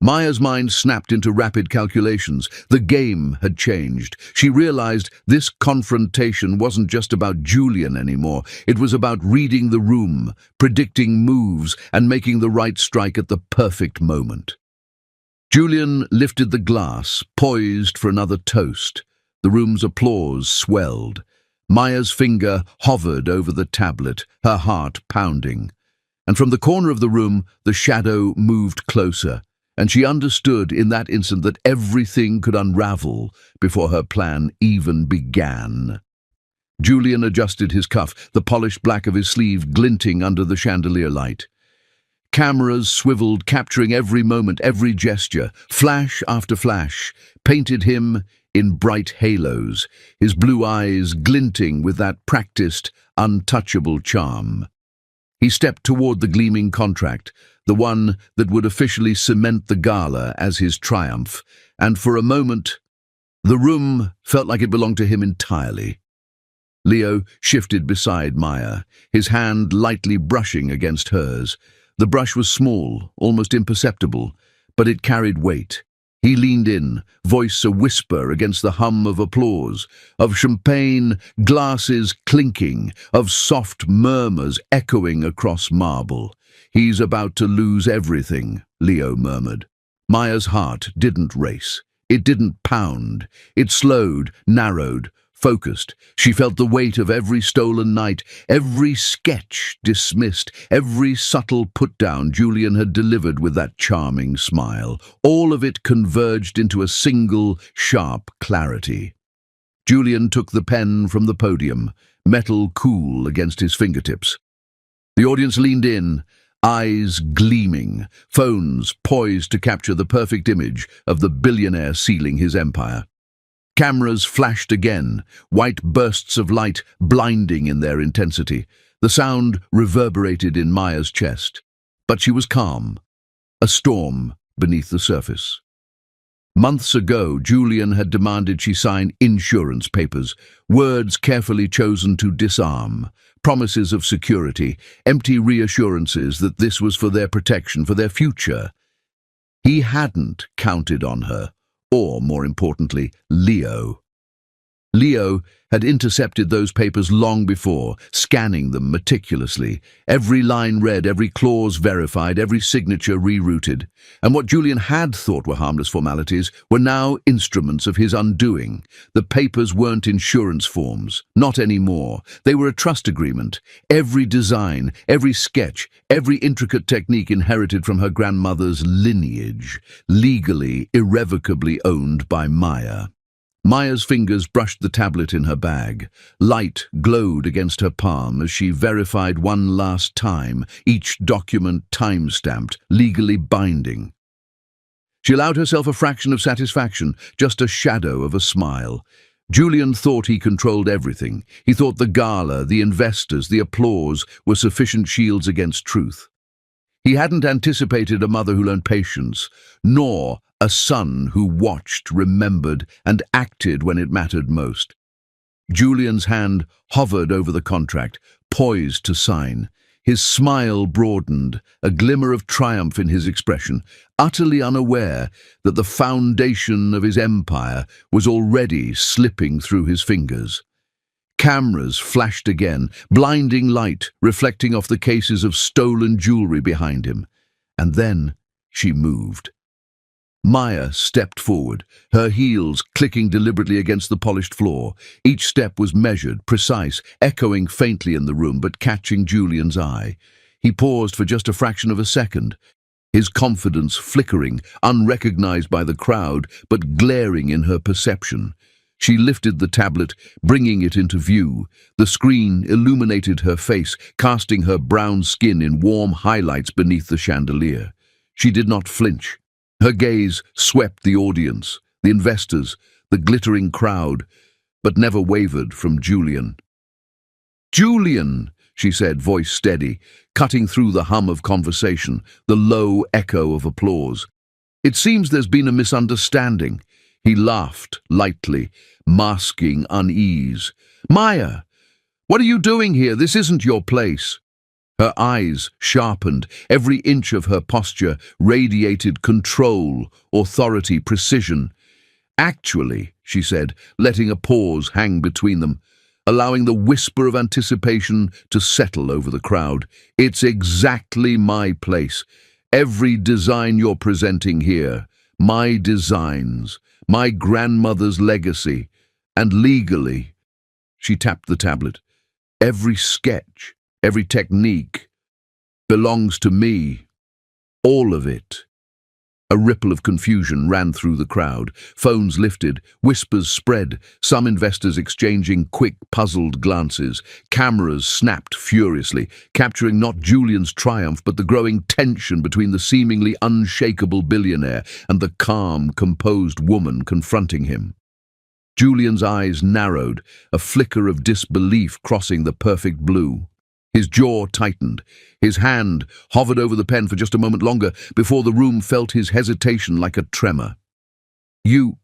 Maya's mind snapped into rapid calculations. The game had changed. She realized this confrontation wasn't just about Julian anymore. It was about reading the room, predicting moves, and making the right strike at the perfect moment. Julian lifted the glass, poised for another toast. The room's applause swelled. Maya's finger hovered over the tablet, her heart pounding. And from the corner of the room, the shadow moved closer. And she understood in that instant that everything could unravel before her plan even began. Julian adjusted his cuff, the polished black of his sleeve glinting under the chandelier light. Cameras swiveled, capturing every moment, every gesture. Flash after flash painted him in bright halos, his blue eyes glinting with that practiced, untouchable charm. He stepped toward the gleaming contract, the one that would officially cement the gala as his triumph, and for a moment, the room felt like it belonged to him entirely. Leo shifted beside Maya, his hand lightly brushing against hers. The brush was small, almost imperceptible, but it carried weight. He leaned in, voice a whisper against the hum of applause, of champagne glasses clinking, of soft murmurs echoing across marble. "He's about to lose everything," Leo murmured. Maya's heart didn't race. It didn't pound. It slowed, narrowed, focused. She felt the weight of every stolen night, every sketch dismissed, every subtle put-down Julian had delivered with that charming smile. All of it converged into a single, sharp clarity. Julian took the pen from the podium, metal cool against his fingertips. The audience leaned in, eyes gleaming, phones poised to capture the perfect image of the billionaire sealing his empire. Cameras flashed again, white bursts of light blinding in their intensity. The sound reverberated in Maya's chest, but she was calm, a storm beneath the surface. Months ago, Julian had demanded she sign insurance papers, words carefully chosen to disarm, promises of security, empty reassurances that this was for their protection, for their future. He hadn't counted on her. Or, more importantly, Leo. Leo had intercepted those papers long before, scanning them meticulously. Every line read, every clause verified, every signature rerouted. And what Julian had thought were harmless formalities were now instruments of his undoing. The papers weren't insurance forms, not anymore. They were a trust agreement. Every design, every sketch, every intricate technique inherited from her grandmother's lineage, legally, irrevocably owned by Maya. Maya's fingers brushed the tablet in her bag. Light glowed against her palm as she verified one last time, each document time-stamped, legally binding. She allowed herself a fraction of satisfaction, just a shadow of a smile. Julian thought he controlled everything. He thought the gala, the investors, the applause were sufficient shields against truth. He hadn't anticipated a mother who learned patience, nor a son who watched, remembered, and acted when it mattered most. Julian's hand hovered over the contract, poised to sign. His smile broadened, a glimmer of triumph in his expression, utterly unaware that the foundation of his empire was already slipping through his fingers. Cameras flashed again, blinding light reflecting off the cases of stolen jewelry behind him. And then she moved. Maya stepped forward, her heels clicking deliberately against the polished floor. Each step was measured, precise, echoing faintly in the room, but catching Julian's eye. He paused for just a fraction of a second, his confidence flickering, unrecognized by the crowd, but glaring in her perception. She lifted the tablet, bringing it into view. The screen illuminated her face, casting her brown skin in warm highlights beneath the chandelier. She did not flinch. Her gaze swept the audience, the investors, the glittering crowd, but never wavered from Julian. "Julian!" she said, voice steady, cutting through the hum of conversation, the low echo of applause. It seems there's been a misunderstanding. He laughed lightly, masking unease. Maya, what are you doing here? This isn't your place. Her eyes sharpened. Every inch of her posture radiated control, authority, precision. Actually, she said, letting a pause hang between them, allowing the whisper of anticipation to settle over the crowd. It's exactly my place. Every design you're presenting here, my designs, my grandmother's legacy, and legally, she tapped the tablet, every sketch, every technique belongs to me, all of it. A ripple of confusion ran through the crowd. Phones lifted, whispers spread, some investors exchanging quick, puzzled glances. Cameras snapped furiously, capturing not Julian's triumph but the growing tension between the seemingly unshakable billionaire and the calm, composed woman confronting him. Julian's eyes narrowed, a flicker of disbelief crossing the perfect blue. His jaw tightened. His hand hovered over the pen for just a moment longer before the room felt his hesitation like a tremor. You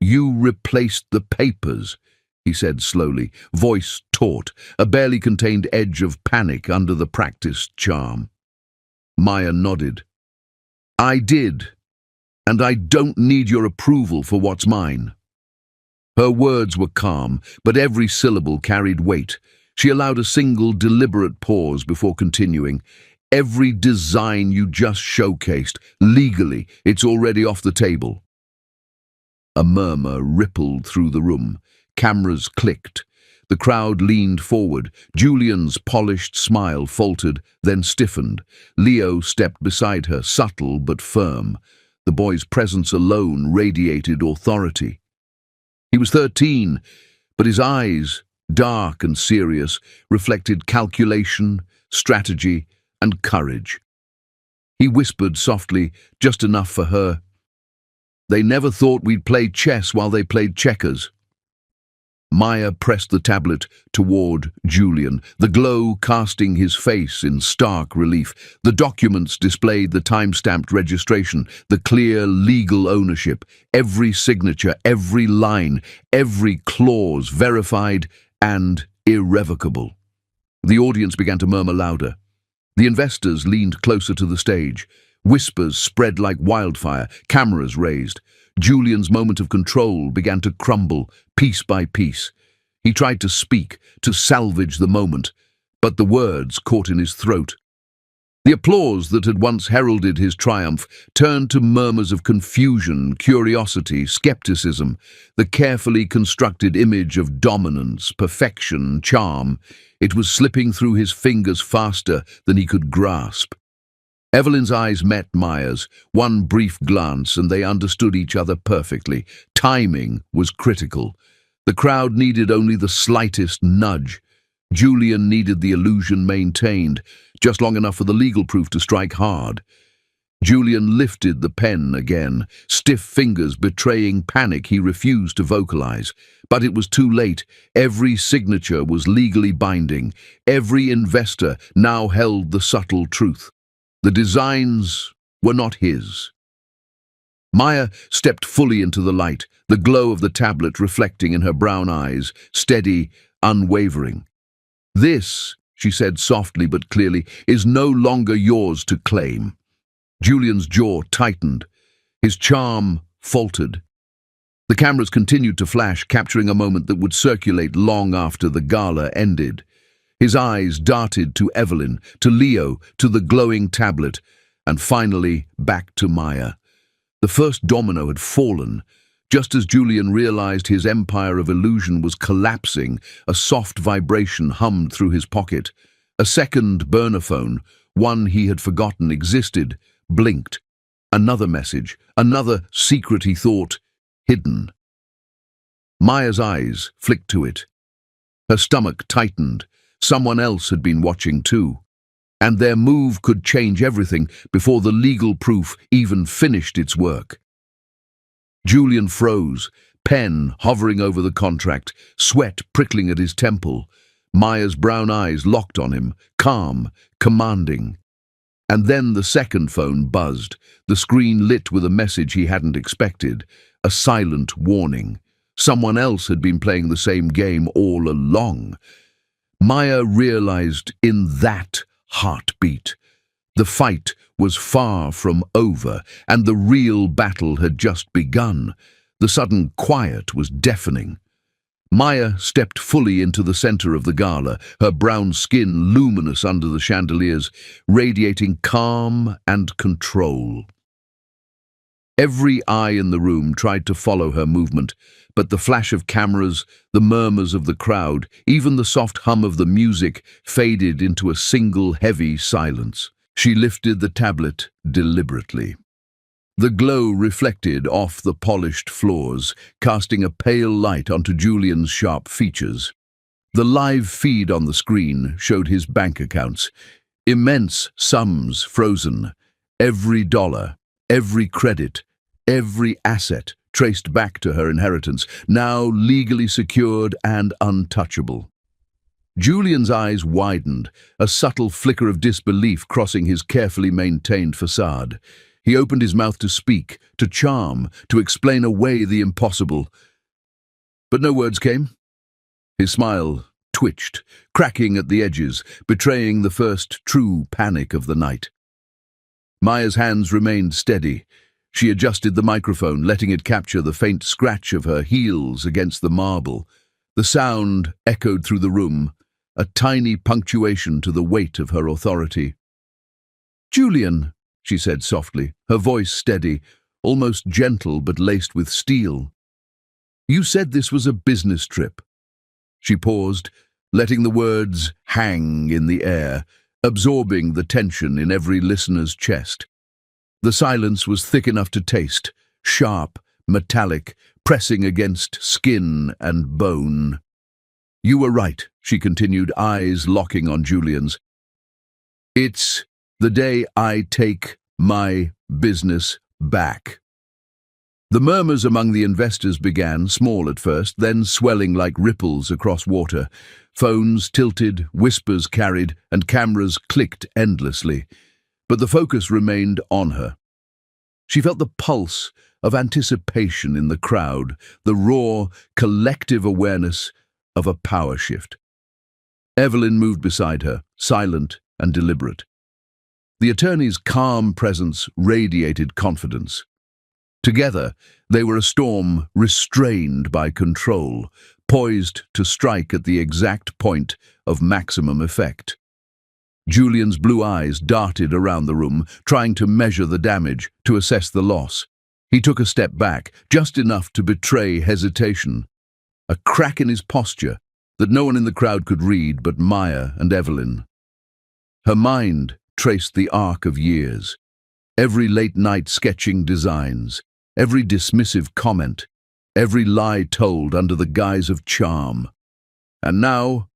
replaced the papers, he said slowly, voice taut, a barely contained edge of panic under the practiced charm. Maya nodded. I did, and I don't need your approval for what's mine. Her words were calm, but every syllable carried weight. She allowed a single deliberate pause before continuing. Every design you just showcased, legally, it's already off the table. A murmur rippled through the room. Cameras clicked. The crowd leaned forward. Julian's polished smile faltered, then stiffened. Leo stepped beside her, subtle but firm. The boy's presence alone radiated authority. He was 13, but his eyes, dark and serious, reflected calculation, strategy, and courage. He whispered softly, just enough for her. They never thought we'd play chess while they played checkers. Maya pressed the tablet toward Julian, the glow casting his face in stark relief. The documents displayed the time-stamped registration, the clear legal ownership, every signature, every line, every clause verified and irrevocable. The audience began to murmur louder. The investors leaned closer to the stage. Whispers spread like wildfire, cameras raised. Julian's moment of control began to crumble, piece by piece. He tried to speak, to salvage the moment, but the words caught in his throat. The applause that had once heralded his triumph turned to murmurs of confusion, curiosity, skepticism, the carefully constructed image of dominance, perfection, charm. It was slipping through his fingers faster than he could grasp. Evelyn's eyes met Maya's, one brief glance, and they understood each other perfectly. Timing was critical. The crowd needed only the slightest nudge. Julian needed the illusion maintained, just long enough for the legal proof to strike hard. Julian lifted the pen again, stiff fingers betraying panic he refused to vocalize. But it was too late. Every signature was legally binding. Every investor now held the subtle truth. The designs were not his. Maya stepped fully into the light, the glow of the tablet reflecting in her brown eyes, steady, unwavering. This, she said softly but clearly, is no longer yours to claim. Julian's jaw tightened. His charm faltered. The cameras continued to flash, capturing a moment that would circulate long after the gala ended. His eyes darted to Evelyn, to Leo, to the glowing tablet, and finally back to Maya. The first domino had fallen. Just as Julian realized his empire of illusion was collapsing, a soft vibration hummed through his pocket. A second burner phone, one he had forgotten existed, blinked. Another message, another secret he thought hidden. Maya's eyes flicked to it. Her stomach tightened. Someone else had been watching too. And their move could change everything before the legal proof even finished its work. Julian froze, pen hovering over the contract, sweat prickling at his temple. Maya's brown eyes locked on him, calm, commanding. And then the second phone buzzed, the screen lit with a message he hadn't expected, a silent warning. Someone else had been playing the same game all along. Maya realized in that heartbeat. The fight was far from over, and the real battle had just begun. The sudden quiet was deafening. Maya stepped fully into the center of the gala, her brown skin luminous under the chandeliers, radiating calm and control. Every eye in the room tried to follow her movement, but the flash of cameras, the murmurs of the crowd, even the soft hum of the music faded into a single heavy silence. She lifted the tablet deliberately. The glow reflected off the polished floors, casting a pale light onto Julian's sharp features. The live feed on the screen showed his bank accounts. Immense sums frozen. Every dollar, every credit, every asset traced back to her inheritance, now legally secured and untouchable. Julian's eyes widened, a subtle flicker of disbelief crossing his carefully maintained facade. He opened his mouth to speak, to charm, to explain away the impossible. But no words came. His smile twitched, cracking at the edges, betraying the first true panic of the night. Maya's hands remained steady. She adjusted the microphone, letting it capture the faint scratch of her heels against the marble. The sound echoed through the room, a tiny punctuation to the weight of her authority. "Julian," she said softly, her voice steady, almost gentle but laced with steel. "You said this was a business trip." She paused, letting the words hang in the air, absorbing the tension in every listener's chest. The silence was thick enough to taste, sharp, metallic, pressing against skin and bone. "You were right," she continued, eyes locking on Julian's. "It's the day I take my business back." The murmurs among the investors began, small at first, then swelling like ripples across water. Phones tilted, whispers carried, and cameras clicked endlessly. But the focus remained on her. She felt the pulse of anticipation in the crowd, the raw, collective awareness of a power shift. Evelyn moved beside her, silent and deliberate. The attorney's calm presence radiated confidence. Together, they were a storm restrained by control, poised to strike at the exact point of maximum effect. Julian's blue eyes darted around the room, trying to measure the damage, to assess the loss. He took a step back, just enough to betray hesitation. A crack in his posture that no one in the crowd could read but Maya and Evelyn. Her mind traced the arc of years, every late-night sketching designs, every dismissive comment, every lie told under the guise of charm. And now,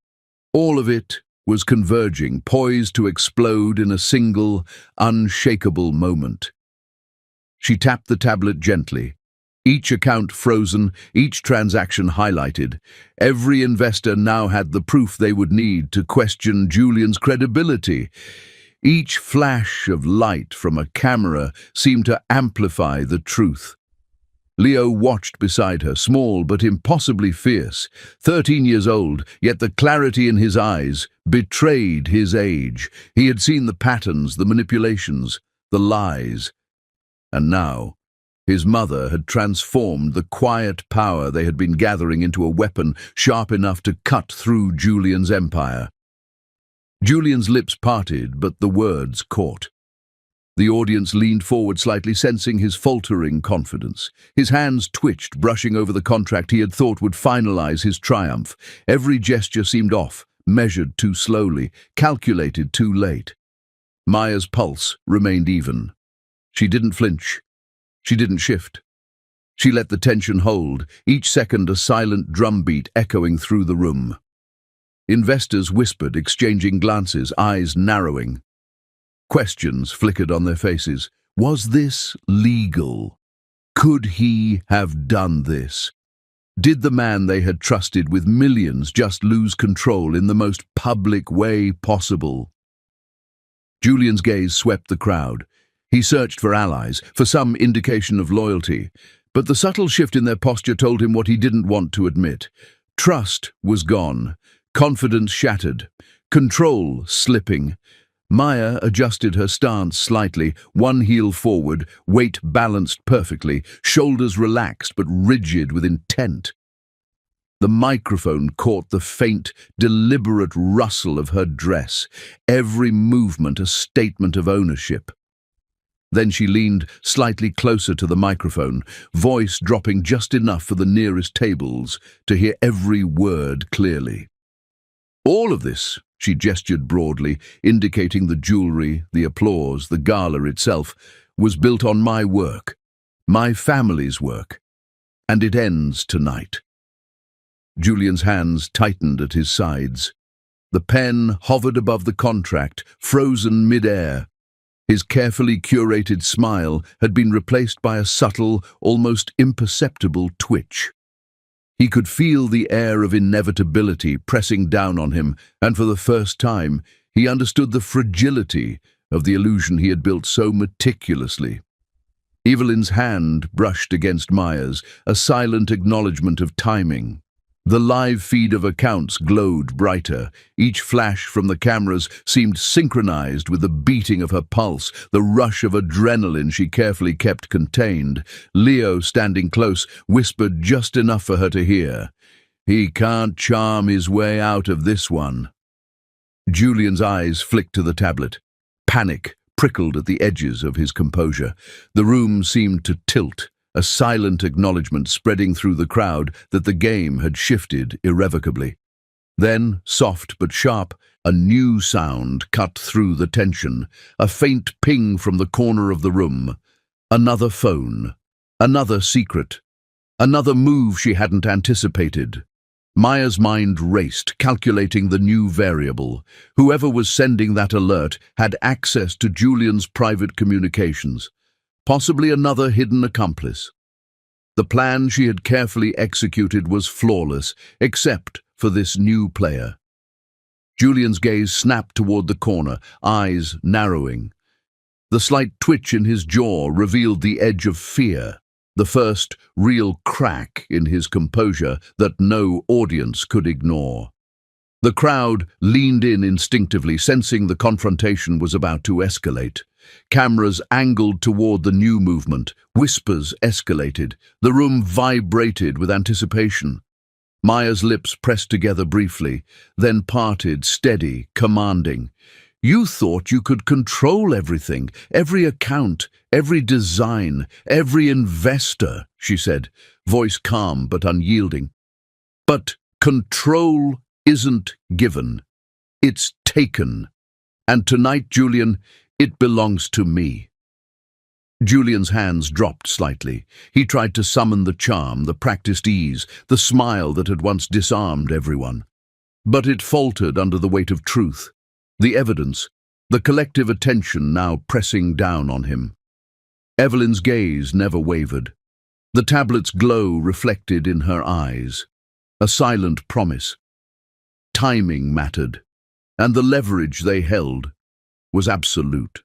all of it was converging, poised to explode in a single, unshakable moment. She tapped the tablet gently, each account frozen, each transaction highlighted. Every investor now had the proof they would need to question Julian's credibility. Each flash of light from a camera seemed to amplify the truth. Leo watched beside her, small but impossibly fierce, 13 years old, yet the clarity in his eyes betrayed his age. He had seen the patterns, the manipulations, the lies. And now, his mother had transformed the quiet power they had been gathering into a weapon sharp enough to cut through Julian's empire. Julian's lips parted, but the words caught. The audience leaned forward slightly, sensing his faltering confidence. His hands twitched, brushing over the contract he had thought would finalize his triumph. Every gesture seemed off, measured too slowly, calculated too late. Maya's pulse remained even. She didn't flinch. She didn't shift. She let the tension hold, each second a silent drumbeat echoing through the room. Investors whispered, exchanging glances, eyes narrowing. Questions flickered on their faces. Was this legal? Could he have done this? Did the man they had trusted with millions just lose control in the most public way possible? Julian's gaze swept the crowd. He searched for allies, for some indication of loyalty, but the subtle shift in their posture told him what he didn't want to admit. Trust was gone, confidence shattered, control slipping. Maya adjusted her stance slightly, one heel forward, weight balanced perfectly, shoulders relaxed but rigid with intent. The microphone caught the faint, deliberate rustle of her dress, every movement a statement of ownership. Then she leaned slightly closer to the microphone, voice dropping just enough for the nearest tables to hear every word clearly. All of this, she gestured broadly, indicating the jewelry, the applause, the gala itself, was built on my work, my family's work, and it ends tonight. Julian's hands tightened at his sides. The pen hovered above the contract, frozen mid-air. His carefully curated smile had been replaced by a subtle, almost imperceptible twitch. He could feel the air of inevitability pressing down on him, and for the first time, he understood the fragility of the illusion he had built so meticulously. Evelyn's hand brushed against Maya's, a silent acknowledgement of timing. The live feed of accounts glowed brighter. Each flash from the cameras seemed synchronized with the beating of her pulse, the rush of adrenaline she carefully kept contained. Leo, standing close, whispered just enough for her to hear. "He can't charm his way out of this one." Julian's eyes flicked to the tablet. Panic prickled at the edges of his composure. The room seemed to tilt, a silent acknowledgement spreading through the crowd that the game had shifted irrevocably. Then, soft but sharp, a new sound cut through the tension, a faint ping from the corner of the room. Another phone, another secret, another move she hadn't anticipated. Maya's mind raced, calculating the new variable. Whoever was sending that alert had access to Julian's private communications. Possibly another hidden accomplice. The plan she had carefully executed was flawless, except for this new player. Julian's gaze snapped toward the corner, eyes narrowing. The slight twitch in his jaw revealed the edge of fear, the first real crack in his composure that no audience could ignore. The crowd leaned in instinctively, sensing the confrontation was about to escalate. Cameras angled toward the new movement. Whispers escalated. The room vibrated with anticipation. Maya's lips pressed together briefly, then parted, steady, commanding. "You thought you could control everything, every account, every design, every investor," she said, voice calm but unyielding. "But control isn't given. It's taken. And tonight, Julian, it belongs to me." Julian's hands dropped slightly. He tried to summon the charm, the practiced ease, the smile that had once disarmed everyone. But it faltered under the weight of truth, the evidence, the collective attention now pressing down on him. Evelyn's gaze never wavered. The tablet's glow reflected in her eyes. A silent promise. Timing mattered, and the leverage they held was absolute.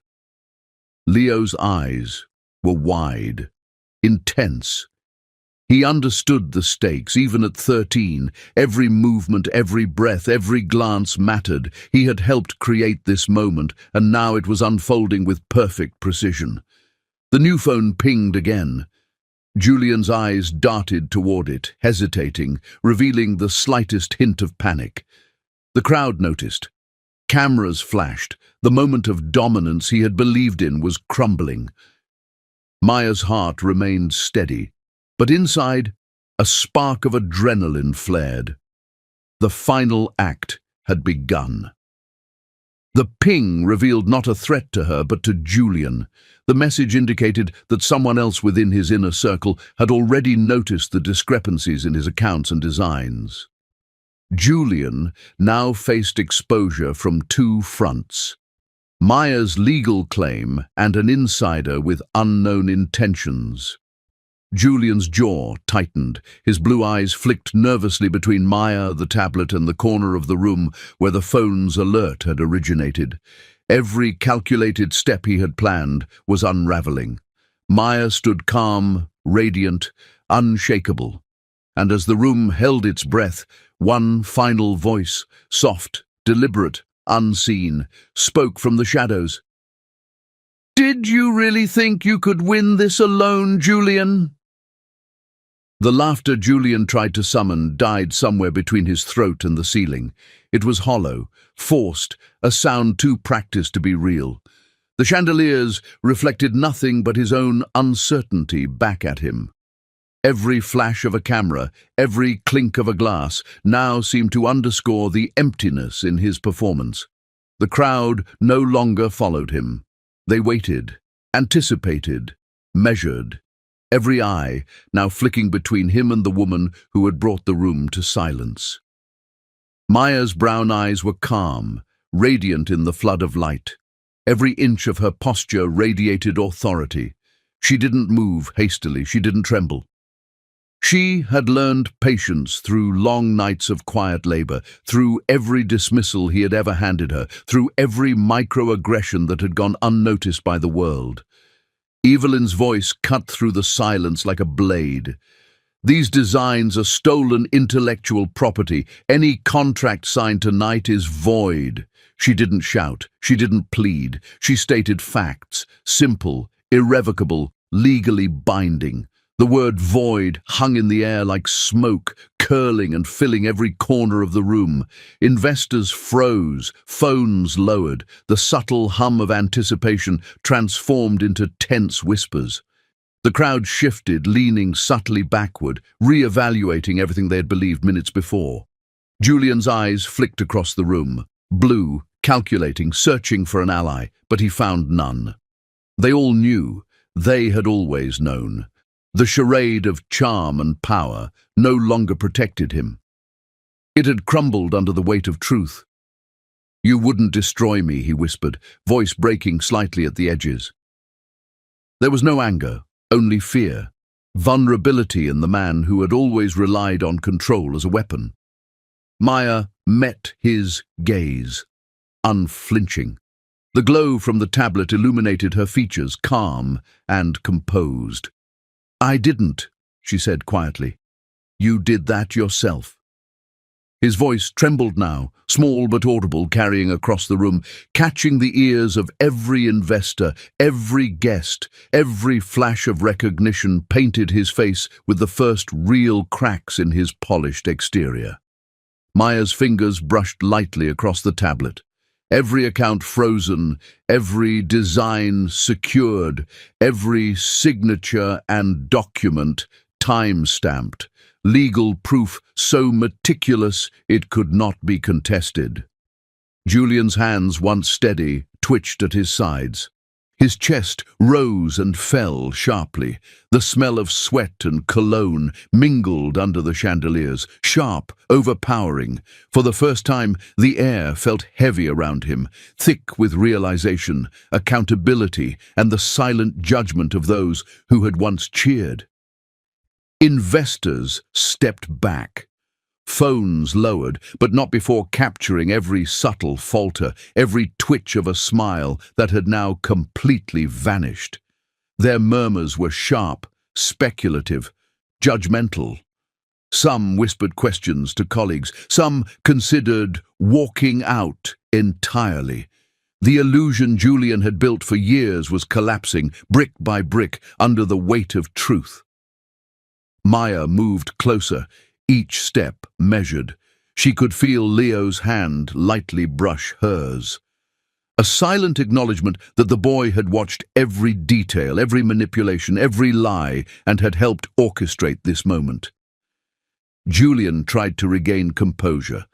Leo's eyes were wide, intense. He understood the stakes, even at 13. Every movement, every breath, every glance mattered. He had helped create this moment, and now it was unfolding with perfect precision. The new phone pinged again. Julian's eyes darted toward it, hesitating, revealing the slightest hint of panic. The crowd noticed. Cameras flashed. The moment of dominance he had believed in was crumbling. Maya's heart remained steady, but inside, a spark of adrenaline flared. The final act had begun. The ping revealed not a threat to her, but to Julian. The message indicated that someone else within his inner circle had already noticed the discrepancies in his accounts and designs. Julian now faced exposure from two fronts: Maya's legal claim and an insider with unknown intentions. Julian's jaw tightened. His blue eyes flicked nervously between Maya, the tablet, and the corner of the room where the phone's alert had originated. Every calculated step he had planned was unraveling. Maya stood calm, radiant, unshakable. And as the room held its breath, one final voice, soft, deliberate, unseen, spoke from the shadows. "Did you really think you could win this alone, Julian?" The laughter Julian tried to summon died somewhere between his throat and the ceiling. It was hollow, forced, a sound too practiced to be real. The chandeliers reflected nothing but his own uncertainty back at him. Every flash of a camera, every clink of a glass, now seemed to underscore the emptiness in his performance. The crowd no longer followed him. They waited, anticipated, measured, every eye now flicking between him and the woman who had brought the room to silence. Maya's brown eyes were calm, radiant in the flood of light. Every inch of her posture radiated authority. She didn't move hastily, she didn't tremble. She had learned patience through long nights of quiet labor, through every dismissal he had ever handed her, through every microaggression that had gone unnoticed by the world. Evelyn's voice cut through the silence like a blade. "These designs are stolen intellectual property. Any contract signed tonight is void." She didn't shout. She didn't plead. She stated facts, simple, irrevocable, legally binding. The word void hung in the air like smoke, curling and filling every corner of the room. Investors froze, phones lowered. The subtle hum of anticipation transformed into tense whispers. The crowd shifted, leaning subtly backward, re-evaluating everything they had believed minutes before. Julian's eyes flicked across the room, blue, calculating, searching for an ally, but he found none. They all knew. They had always known. The charade of charm and power no longer protected him. It had crumbled under the weight of truth. "You wouldn't destroy me," he whispered, voice breaking slightly at the edges. There was no anger, only fear, vulnerability in the man who had always relied on control as a weapon. Maya met his gaze, unflinching. The glow from the tablet illuminated her features, calm and composed. "I didn't," she said quietly. "You did that yourself." His voice trembled now, small but audible, carrying across the room, catching the ears of every investor, every guest. Every flash of recognition painted his face with the first real cracks in his polished exterior. Maya's fingers brushed lightly across the tablet. Every account frozen, every design secured, every signature and document time-stamped, legal proof so meticulous it could not be contested. Julian's hands, once steady, twitched at his sides. His chest rose and fell sharply. The smell of sweat and cologne mingled under the chandeliers, sharp, overpowering. For the first time, the air felt heavy around him, thick with realization, accountability, and the silent judgment of those who had once cheered. Investors stepped back. Phones lowered, but not before capturing every subtle falter, every twitch of a smile that had now completely vanished. Their murmurs were sharp, speculative, judgmental. Some whispered questions to colleagues, some considered walking out entirely. The illusion Julian had built for years was collapsing, brick by brick, under the weight of truth. Maya moved closer, each step measured. She could feel Leo's hand lightly brush hers. A silent acknowledgement that the boy had watched every detail, every manipulation, every lie, and had helped orchestrate this moment. Julian tried to regain composure.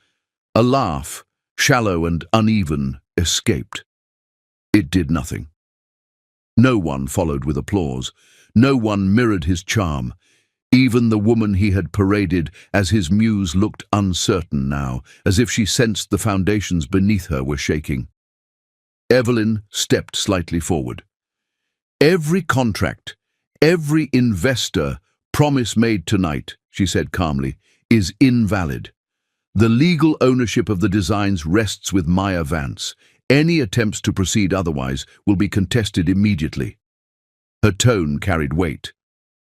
A laugh, shallow and uneven, escaped. It did nothing. No one followed with applause. No one mirrored his charm. Even the woman he had paraded as his muse looked uncertain now, as if she sensed the foundations beneath her were shaking. Evelyn stepped slightly forward. Every contract, every investor promise made tonight," she said calmly, "is invalid. The legal ownership of the designs rests with Maya Vance. Any attempts to proceed otherwise will be contested immediately." Her tone carried weight.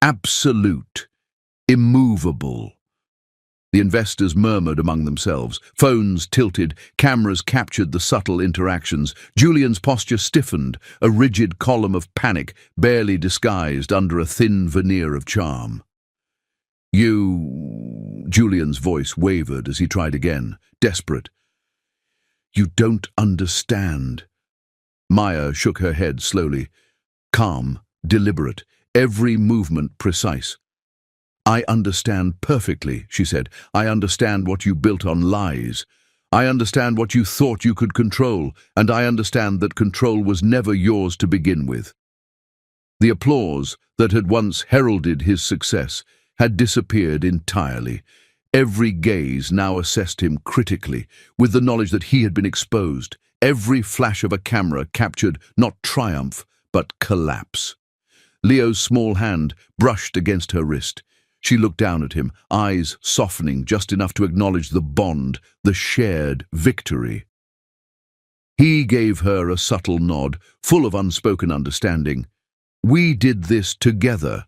Absolute. Immovable. The investors murmured among themselves. Phones tilted, cameras captured the subtle interactions. Julian's posture stiffened, a rigid column of panic barely disguised under a thin veneer of charm. Julian's voice wavered as he tried again, desperate. "You don't understand." Maya shook her head slowly, calm, deliberate, every movement precise. "I understand perfectly," she said. "I understand what you built on lies. I understand what you thought you could control, and I understand that control was never yours to begin with." The applause that had once heralded his success had disappeared entirely. Every gaze now assessed him critically, with the knowledge that he had been exposed. Every flash of a camera captured not triumph, but collapse. Leo's small hand brushed against her wrist. She looked down at him, eyes softening just enough to acknowledge the bond, the shared victory. He gave her a subtle nod, full of unspoken understanding. "We did this together."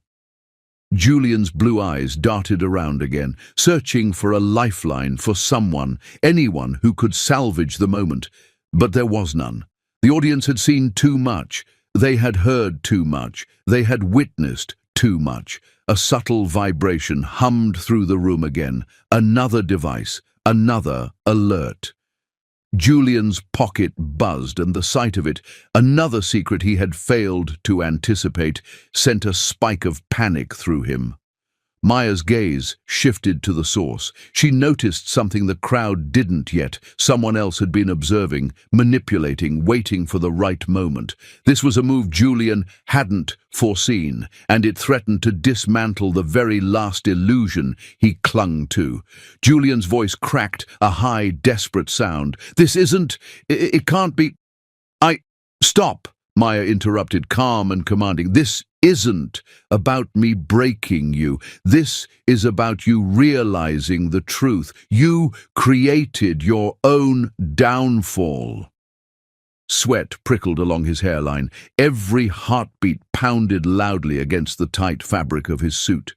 Julian's blue eyes darted around again, searching for a lifeline, for someone, anyone who could salvage the moment. But there was none. The audience had seen too much. They had heard too much. They had witnessed too much. A subtle vibration hummed through the room again. Another device, another alert. Julian's pocket buzzed, and the sight of it, another secret he had failed to anticipate, sent a spike of panic through him. Maya's gaze shifted to the source. She noticed something the crowd didn't yet. Someone else had been observing, manipulating, waiting for the right moment. This was a move Julian hadn't foreseen, and it threatened to dismantle the very last illusion he clung to. Julian's voice cracked, a high, desperate sound. "This isn't... It can't be... Stop!" Maya interrupted, calm and commanding. "This isn't about me breaking you. This is about you realizing the truth. You created your own downfall." Sweat prickled along his hairline. Every heartbeat pounded loudly against the tight fabric of his suit.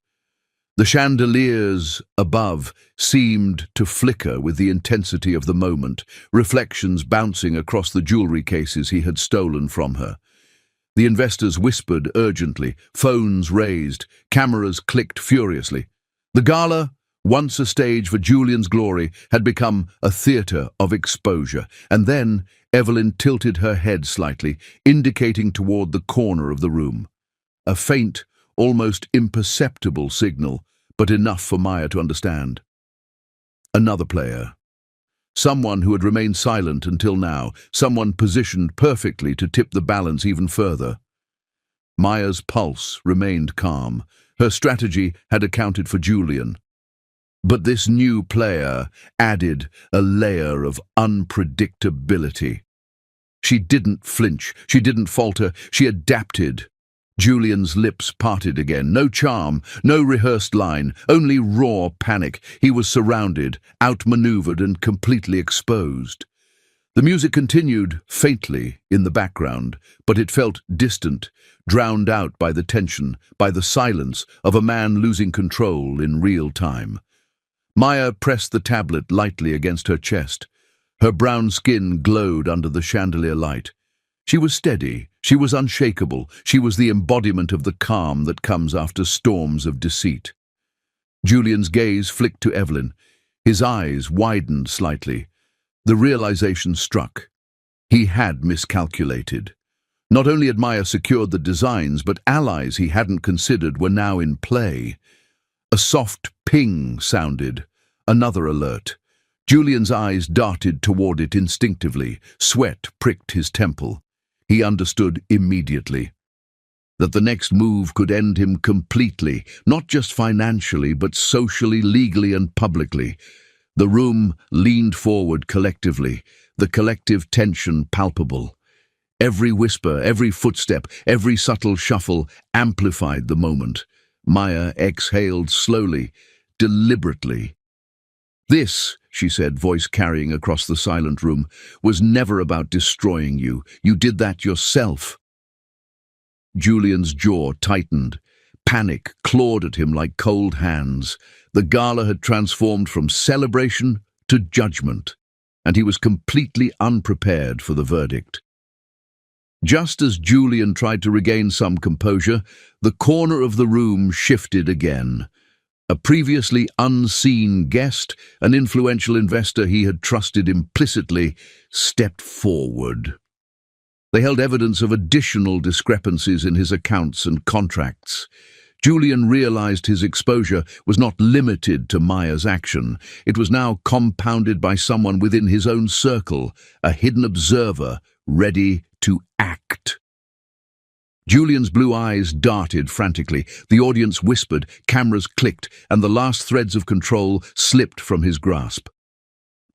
The chandeliers above seemed to flicker with the intensity of the moment, reflections bouncing across the jewelry cases he had stolen from her. The investors whispered urgently, phones raised, cameras clicked furiously. The gala, once a stage for Julian's glory, had become a theatre of exposure. And then Evelyn tilted her head slightly, indicating toward the corner of the room. A faint, almost imperceptible signal, but enough for Maya to understand. Another player. Someone who had remained silent until now, someone positioned perfectly to tip the balance even further. Maya's pulse remained calm. Her strategy had accounted for Julian. But this new player added a layer of unpredictability. She didn't flinch, she didn't falter, she adapted. Julian's lips parted again. No charm, no rehearsed line, only raw panic. He was surrounded, outmaneuvered, and completely exposed. The music continued faintly in the background, but it felt distant, drowned out by the tension, by the silence of a man losing control in real time. Maya pressed the tablet lightly against her chest. Her brown skin glowed under the chandelier light. She was steady, she was unshakable, she was the embodiment of the calm that comes after storms of deceit. Julian's gaze flicked to Evelyn. His eyes widened slightly. The realization struck. He had miscalculated. Not only had Maya secured the designs, but allies he hadn't considered were now in play. A soft ping sounded. Another alert. Julian's eyes darted toward it instinctively. Sweat pricked his temple. He understood immediately that the next move could end him completely, not just financially, but socially, legally, and publicly. The room leaned forward collectively, the collective tension palpable. Every whisper, every footstep, every subtle shuffle amplified the moment. Maya exhaled slowly, deliberately. "This," she said, voice carrying across the silent room, "was never about destroying you. You did that yourself." Julian's jaw tightened. Panic clawed at him like cold hands. The gala had transformed from celebration to judgment, and he was completely unprepared for the verdict. Just as Julian tried to regain some composure, the corner of the room shifted again. A previously unseen guest, an influential investor he had trusted implicitly, stepped forward. They held evidence of additional discrepancies in his accounts and contracts. Julian realized his exposure was not limited to Maya's action. It was now compounded by someone within his own circle, a hidden observer, ready to act. Julian's blue eyes darted frantically. The audience whispered, cameras clicked, and the last threads of control slipped from his grasp.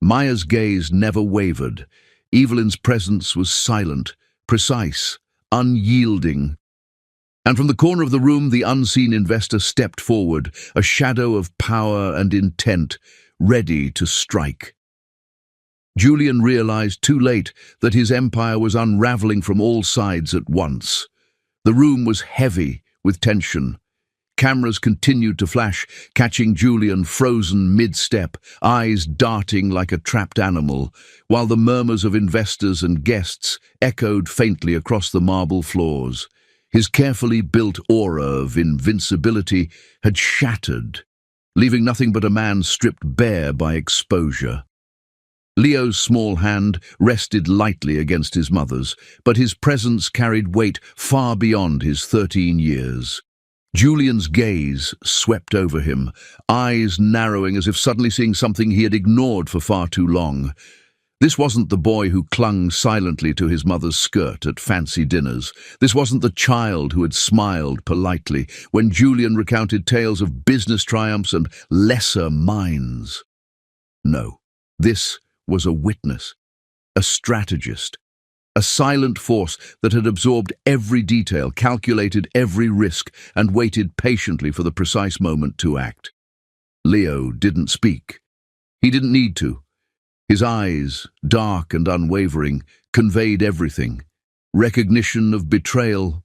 Maya's gaze never wavered. Evelyn's presence was silent, precise, unyielding. And from the corner of the room, the unseen investor stepped forward, a shadow of power and intent, ready to strike. Julian realized too late that his empire was unraveling from all sides at once. The room was heavy with tension. Cameras continued to flash, catching Julian frozen mid-step, eyes darting like a trapped animal, while the murmurs of investors and guests echoed faintly across the marble floors. His carefully built aura of invincibility had shattered, leaving nothing but a man stripped bare by exposure. Leo's small hand rested lightly against his mother's, but his presence carried weight far beyond his 13 years. Julian's gaze swept over him, eyes narrowing as if suddenly seeing something he had ignored for far too long. This wasn't the boy who clung silently to his mother's skirt at fancy dinners. This wasn't the child who had smiled politely when Julian recounted tales of business triumphs and lesser minds. No, this was a witness, a strategist, a silent force that had absorbed every detail, calculated every risk, and waited patiently for the precise moment to act. Leo didn't speak. He didn't need to. His eyes, dark and unwavering, conveyed everything: recognition of betrayal,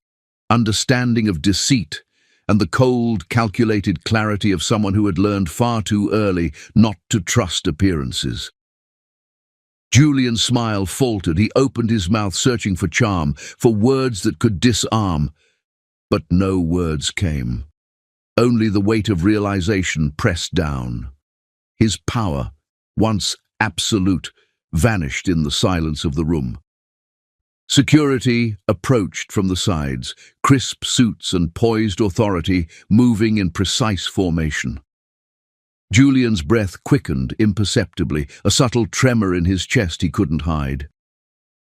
understanding of deceit, and the cold, calculated clarity of someone who had learned far too early not to trust appearances. Julian's smile faltered. He opened his mouth, searching for charm, for words that could disarm. But no words came. Only the weight of realization pressed down. His power, once absolute, vanished in the silence of the room. Security approached from the sides, crisp suits and poised authority moving in precise formation. Julian's breath quickened imperceptibly, a subtle tremor in his chest he couldn't hide.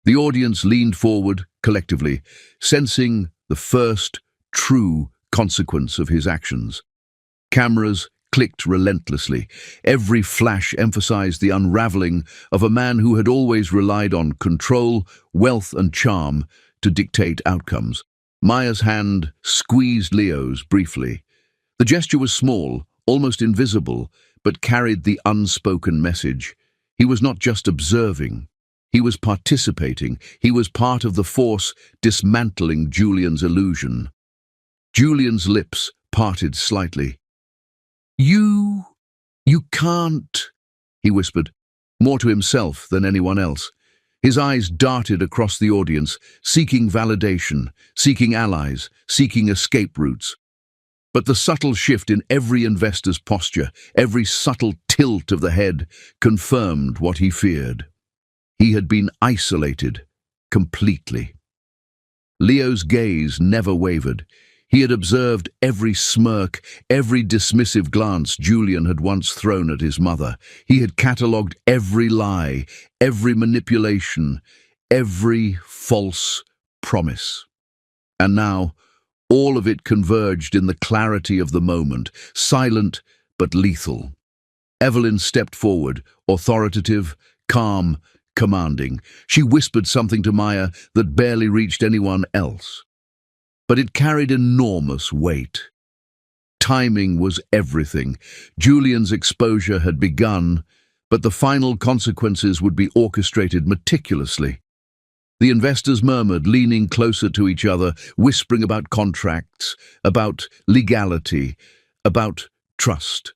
The audience leaned forward, collectively, sensing the first true consequence of his actions. Cameras clicked relentlessly. Every flash emphasized the unraveling of a man who had always relied on control, wealth, and charm to dictate outcomes. Maya's hand squeezed Leo's briefly. The gesture was small, almost invisible, but carried the unspoken message. He was not just observing. He was participating. He was part of the force dismantling Julian's illusion. Julian's lips parted slightly. You can't," he whispered, more to himself than anyone else. His eyes darted across the audience, seeking validation, seeking allies, seeking escape routes. But the subtle shift in every investor's posture, every subtle tilt of the head, confirmed what he feared. He had been isolated completely. Leo's gaze never wavered. He had observed every smirk, every dismissive glance Julian had once thrown at his mother. He had catalogued every lie, every manipulation, every false promise. And now, all of it converged in the clarity of the moment, silent but lethal. Evelyn stepped forward, authoritative, calm, commanding. She whispered something to Maya that barely reached anyone else. But it carried enormous weight. Timing was everything. Julian's exposure had begun, but the final consequences would be orchestrated meticulously. The investors murmured, leaning closer to each other, whispering about contracts, about legality, about trust.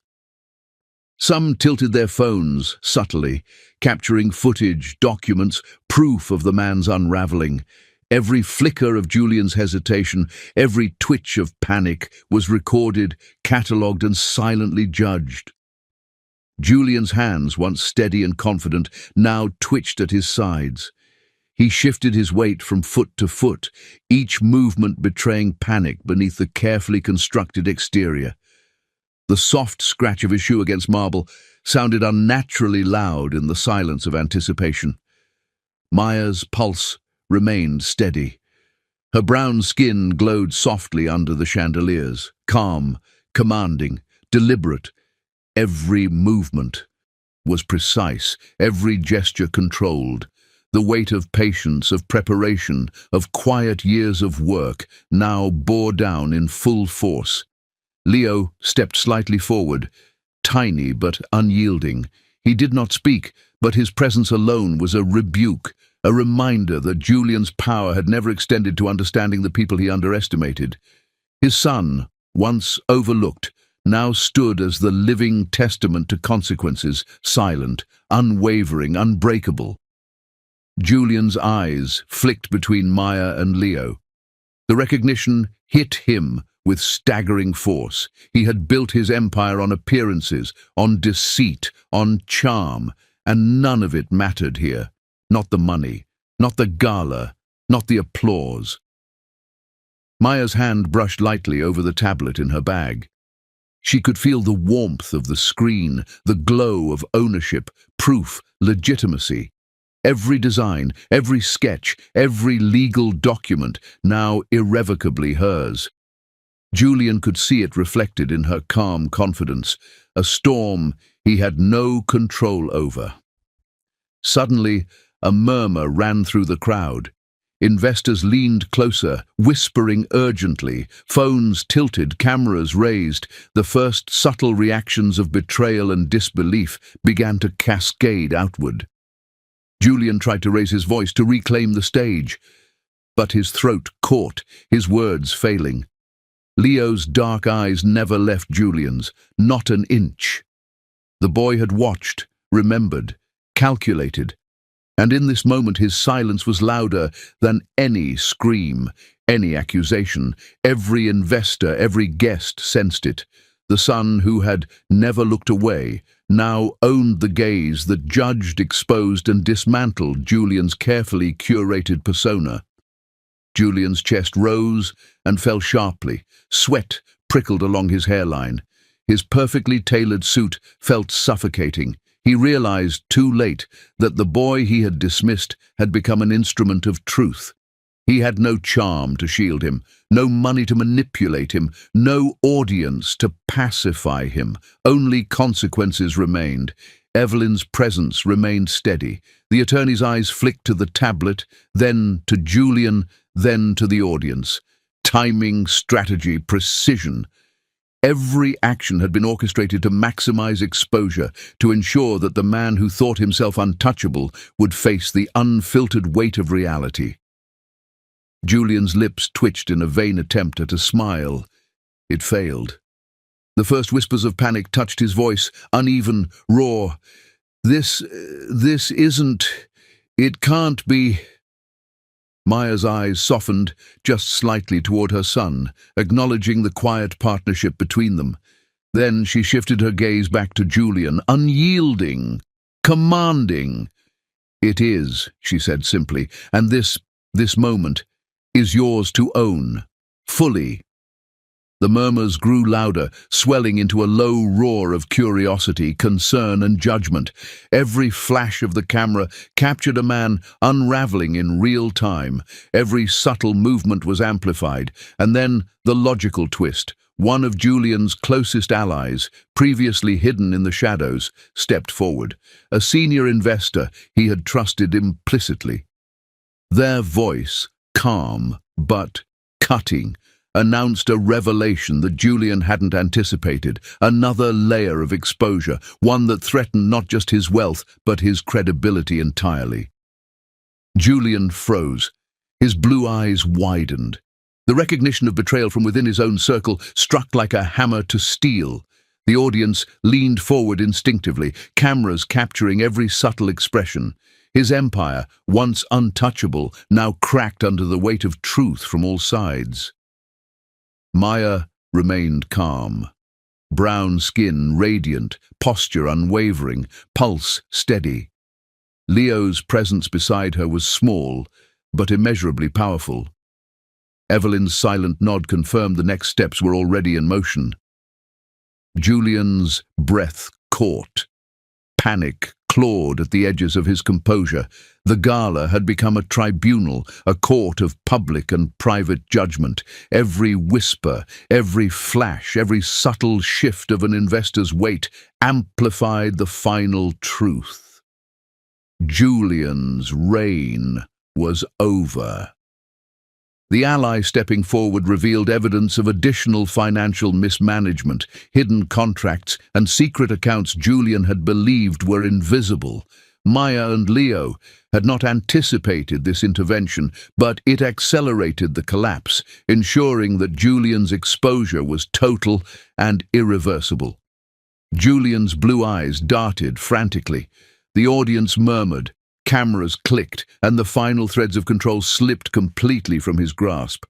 Some tilted their phones subtly, capturing footage, documents, proof of the man's unraveling. Every flicker of Julian's hesitation, every twitch of panic was recorded, catalogued, and silently judged. Julian's hands, once steady and confident, now twitched at his sides. He shifted his weight from foot to foot, each movement betraying panic beneath the carefully constructed exterior. The soft scratch of his shoe against marble sounded unnaturally loud in the silence of anticipation. Maya's pulse remained steady. Her brown skin glowed softly under the chandeliers, calm, commanding, deliberate. Every movement was precise, every gesture controlled. The weight of patience, of preparation, of quiet years of work now bore down in full force. Leo stepped slightly forward, tiny but unyielding. He did not speak, but his presence alone was a rebuke, a reminder that Julian's power had never extended to understanding the people he underestimated. His son, once overlooked, now stood as the living testament to consequences, silent, unwavering, unbreakable. Julian's eyes flicked between Maya and Leo. The recognition hit him with staggering force. He had built his empire on appearances, on deceit, on charm, and none of it mattered here. Not the money, not the gala, not the applause. Maya's hand brushed lightly over the tablet in her bag. She could feel the warmth of the screen, the glow of ownership, proof, legitimacy. Every design, every sketch, every legal document now irrevocably hers. Julian could see it reflected in her calm confidence, a storm he had no control over. Suddenly, a murmur ran through the crowd. Investors leaned closer, whispering urgently, phones tilted, cameras raised. The first subtle reactions of betrayal and disbelief began to cascade outward. Julian tried to raise his voice to reclaim the stage, but his throat caught, his words failing. Leo's dark eyes never left Julian's, not an inch. The boy had watched, remembered, calculated, and in this moment his silence was louder than any scream, any accusation. Every investor, every guest sensed it. The son who had never looked away now owned the gaze that judged, exposed, and dismantled Julian's carefully curated persona. Julian's chest rose and fell sharply. Sweat prickled along his hairline. His perfectly tailored suit felt suffocating. He realized too late that the boy he had dismissed had become an instrument of truth. He had no charm to shield him, no money to manipulate him, no audience to pacify him. Only consequences remained. Evelyn's presence remained steady. The attorney's eyes flicked to the tablet, then to Julian, then to the audience. Timing, strategy, precision. Every action had been orchestrated to maximize exposure, to ensure that the man who thought himself untouchable would face the unfiltered weight of reality. Julian's lips twitched in a vain attempt at a smile. It failed. The first whispers of panic touched his voice, uneven, raw. This isn't... It can't be... Maya's eyes softened just slightly toward her son, acknowledging the quiet partnership between them. Then she shifted her gaze back to Julian, unyielding, commanding. "It is," she said simply, "and this moment is yours to own, fully." The murmurs grew louder, swelling into a low roar of curiosity, concern, and judgment. Every flash of the camera captured a man unraveling in real time. Every subtle movement was amplified. And then the logical twist. One of Julian's closest allies, previously hidden in the shadows, stepped forward. A senior investor he had trusted implicitly. Their voice, calm but cutting, announced a revelation that Julian hadn't anticipated, another layer of exposure, one that threatened not just his wealth, but his credibility entirely. Julian froze. His blue eyes widened. The recognition of betrayal from within his own circle struck like a hammer to steel. The audience leaned forward instinctively, cameras capturing every subtle expression. His empire, once untouchable, now cracked under the weight of truth from all sides. Maya remained calm. Brown skin radiant, posture unwavering, pulse steady. Leo's presence beside her was small, but immeasurably powerful. Evelyn's silent nod confirmed the next steps were already in motion. Julian's breath caught. Panic clawed at the edges of his composure. The gala had become a tribunal, a court of public and private judgment. Every whisper, every flash, every subtle shift of an investor's weight amplified the final truth. Julian's reign was over. The ally stepping forward revealed evidence of additional financial mismanagement, hidden contracts, and secret accounts Julian had believed were invisible. Maya and Leo had not anticipated this intervention, but it accelerated the collapse, ensuring that Julian's exposure was total and irreversible. Julian's blue eyes darted frantically. The audience murmured. Cameras clicked, and the final threads of control slipped completely from his grasp.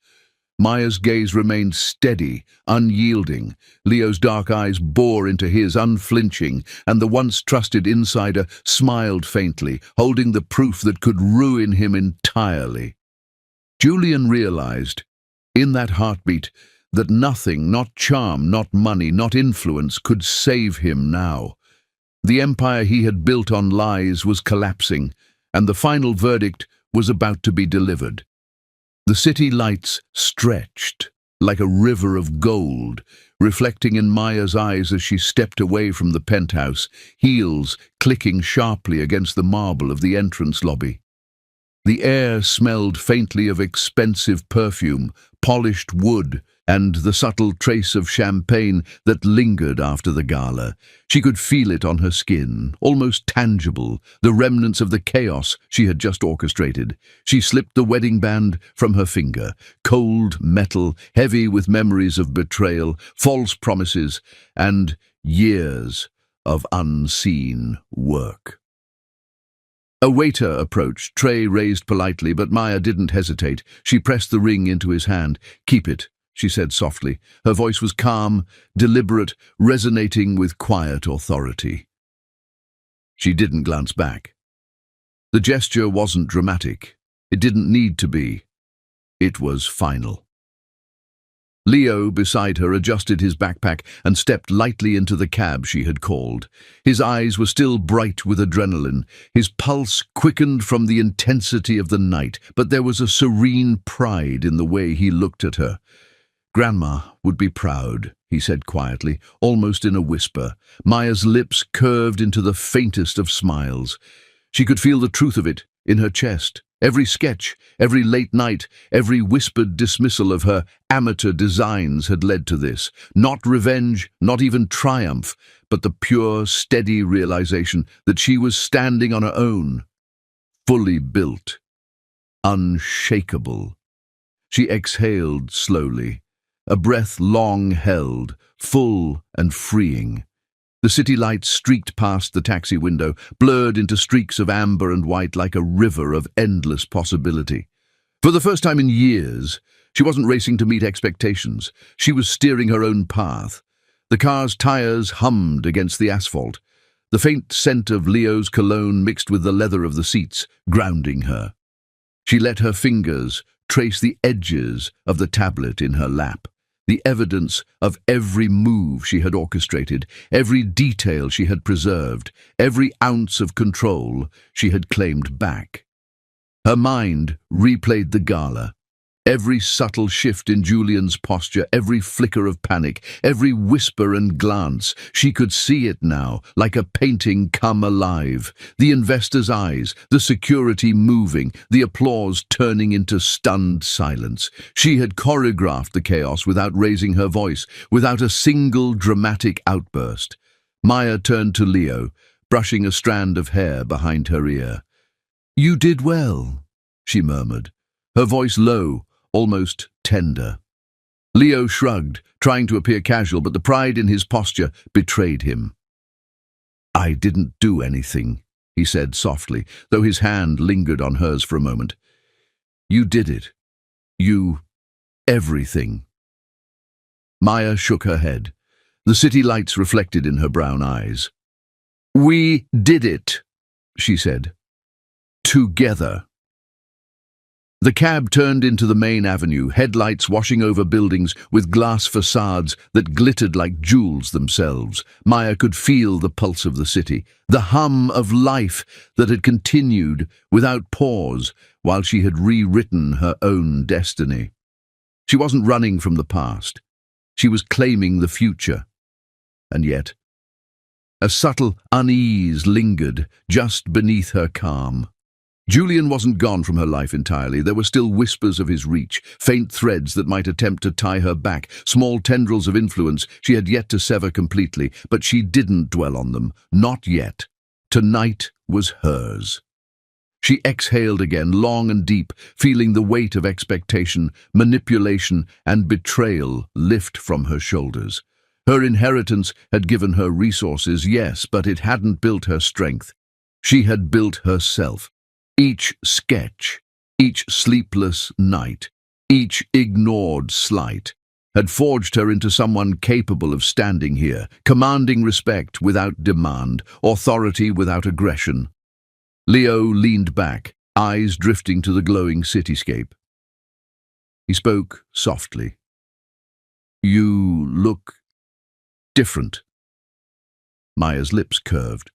Maya's gaze remained steady, unyielding. Leo's dark eyes bore into his, unflinching, and the once trusted insider smiled faintly, holding the proof that could ruin him entirely. Julian realized, in that heartbeat, that nothing, not charm, not money, not influence, could save him now. The empire he had built on lies was collapsing, and the final verdict was about to be delivered. The city lights stretched like a river of gold, reflecting in Maya's eyes as she stepped away from the penthouse, heels clicking sharply against the marble of the entrance lobby. The air smelled faintly of expensive perfume, polished wood, and the subtle trace of champagne that lingered after the gala. She could feel it on her skin, almost tangible, the remnants of the chaos she had just orchestrated. She slipped the wedding band from her finger, cold metal, heavy with memories of betrayal, false promises, and years of unseen work. A waiter approached, tray raised politely, but Maya didn't hesitate. She pressed the ring into his hand. "Keep it," she said softly. Her voice was calm, deliberate, resonating with quiet authority. She didn't glance back. The gesture wasn't dramatic. It didn't need to be. It was final. Leo, beside her, adjusted his backpack and stepped lightly into the cab she had called. His eyes were still bright with adrenaline. His pulse quickened from the intensity of the night, but there was a serene pride in the way he looked at her. "Grandma would be proud," he said quietly, almost in a whisper. Maya's lips curved into the faintest of smiles. She could feel the truth of it in her chest. Every sketch, every late night, every whispered dismissal of her amateur designs had led to this. Not revenge, not even triumph, but the pure, steady realization that she was standing on her own, fully built, unshakable. She exhaled slowly, a breath long held, full and freeing. The city lights streaked past the taxi window, blurred into streaks of amber and white like a river of endless possibility. For the first time in years, she wasn't racing to meet expectations. She was steering her own path. The car's tires hummed against the asphalt. The faint scent of Leo's cologne mixed with the leather of the seats, grounding her. She let her fingers trace the edges of the tablet in her lap. The evidence of every move she had orchestrated, every detail she had preserved, every ounce of control she had claimed back. Her mind replayed the gala, Every subtle shift in Julian's posture, every flicker of panic, every whisper and glance, she could see it now, like a painting come alive. The investor's eyes, the security moving, the applause turning into stunned silence. She had choreographed the chaos without raising her voice, without a single dramatic outburst. Maya turned to Leo, brushing a strand of hair behind her ear. "You did well," she murmured, her voice low, almost tender. Leo shrugged, trying to appear casual, but the pride in his posture betrayed him. "I didn't do anything," he said softly, though his hand lingered on hers for a moment. "You did it. Everything." Maya shook her head. The city lights reflected in her brown eyes. "We did it," she said. "Together." The cab turned into the main avenue, headlights washing over buildings with glass facades that glittered like jewels themselves. Maya could feel the pulse of the city, the hum of life that had continued without pause while she had rewritten her own destiny. She wasn't running from the past. She was claiming the future. And yet, a subtle unease lingered just beneath her calm. Julian wasn't gone from her life entirely. There were still whispers of his reach, faint threads that might attempt to tie her back, small tendrils of influence she had yet to sever completely, but she didn't dwell on them. Not yet. Tonight was hers. She exhaled again, long and deep, feeling the weight of expectation, manipulation, and betrayal lift from her shoulders. Her inheritance had given her resources, yes, but it hadn't built her strength. She had built herself. Each sketch, each sleepless night, each ignored slight, had forged her into someone capable of standing here, commanding respect without demand, authority without aggression. Leo leaned back, eyes drifting to the glowing cityscape. He spoke softly. "You look different." Maya's lips curved.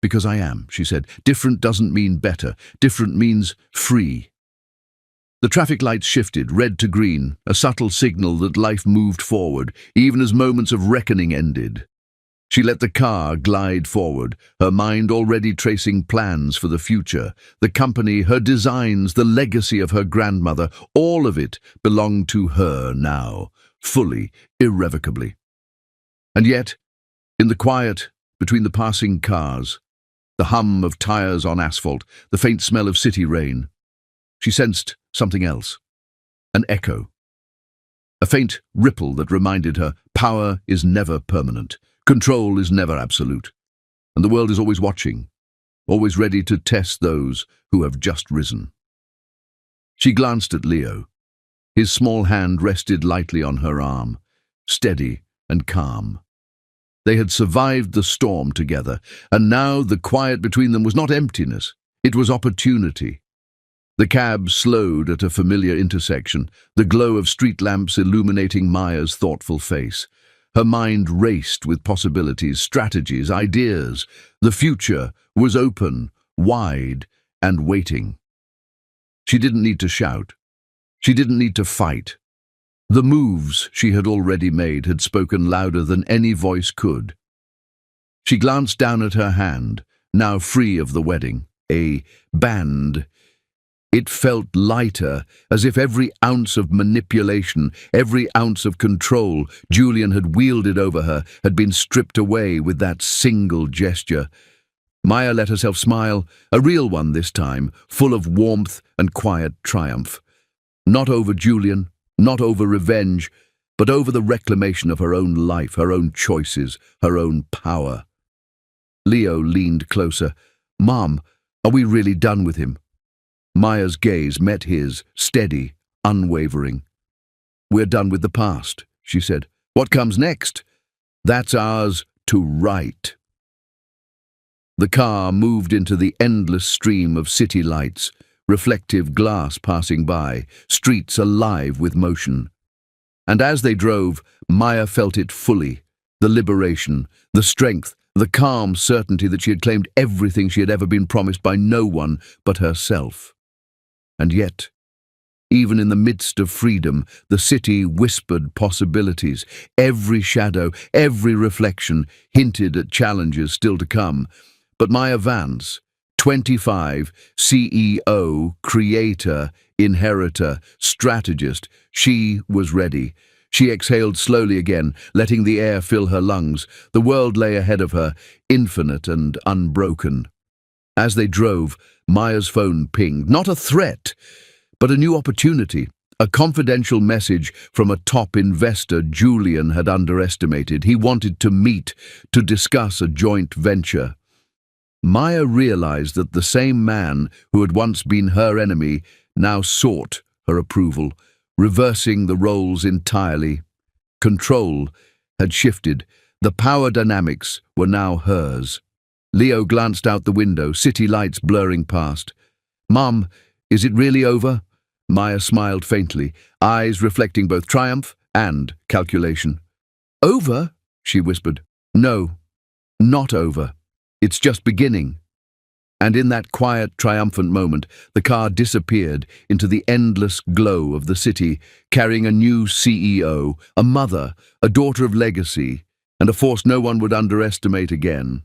"Because I am," she said. "Different doesn't mean better. Different means free." The traffic lights shifted, red to green, a subtle signal that life moved forward, even as moments of reckoning ended. She let the car glide forward, her mind already tracing plans for the future. The company, her designs, the legacy of her grandmother, all of it belonged to her now, fully, irrevocably. And yet, in the quiet between the passing cars, the hum of tires on asphalt, the faint smell of city rain, she sensed something else. An echo. A faint ripple that reminded her power is never permanent, control is never absolute, and the world is always watching, always ready to test those who have just risen. She glanced at Leo. His small hand rested lightly on her arm, steady and calm. They had survived the storm together, and now the quiet between them was not emptiness, it was opportunity. The cab slowed at a familiar intersection, the glow of street lamps illuminating Maya's thoughtful face. Her mind raced with possibilities, strategies, ideas. The future was open, wide, and waiting. She didn't need to shout. She didn't need to fight. The moves she had already made had spoken louder than any voice could. She glanced down at her hand, now free of the wedding, a band. It felt lighter, as if every ounce of manipulation, every ounce of control Julian had wielded over her had been stripped away with that single gesture. Maya let herself smile, a real one this time, full of warmth and quiet triumph. Not over Julian, not over revenge, but over the reclamation of her own life, her own choices, her own power. Leo leaned closer. "Mom, are we really done with him?" Maya's gaze met his, steady, unwavering. "We're done with the past," she said. "What comes next? That's ours to write." The car moved into the endless stream of city lights, reflective glass passing by, streets alive with motion. And as they drove, Maya felt it fully, the liberation, the strength, the calm certainty that she had claimed everything she had ever been promised by no one but herself. And yet, Even in the midst of freedom, the city whispered possibilities. Every shadow, every reflection hinted at challenges still to come. But Maya Vance, 25, CEO, creator, inheritor, strategist, she was ready. She exhaled slowly again, letting the air fill her lungs. The world lay ahead of her, infinite and unbroken. As they drove, Maya's phone pinged. Not a threat, but a new opportunity. A confidential message from a top investor Julian had underestimated. He wanted to meet, to discuss a joint venture. Maya realized that the same man who had once been her enemy now sought her approval, reversing the roles entirely. Control had shifted. The power dynamics were now hers. Leo glanced out the window, city lights blurring past. "Mom, is it really over?" Maya smiled faintly, eyes reflecting both triumph and calculation. "Over?" she whispered. "No, not over. It's just beginning." And in that quiet, triumphant moment, the car disappeared into the endless glow of the city, carrying a new CEO, a mother, a daughter of legacy, and a force no one would underestimate again.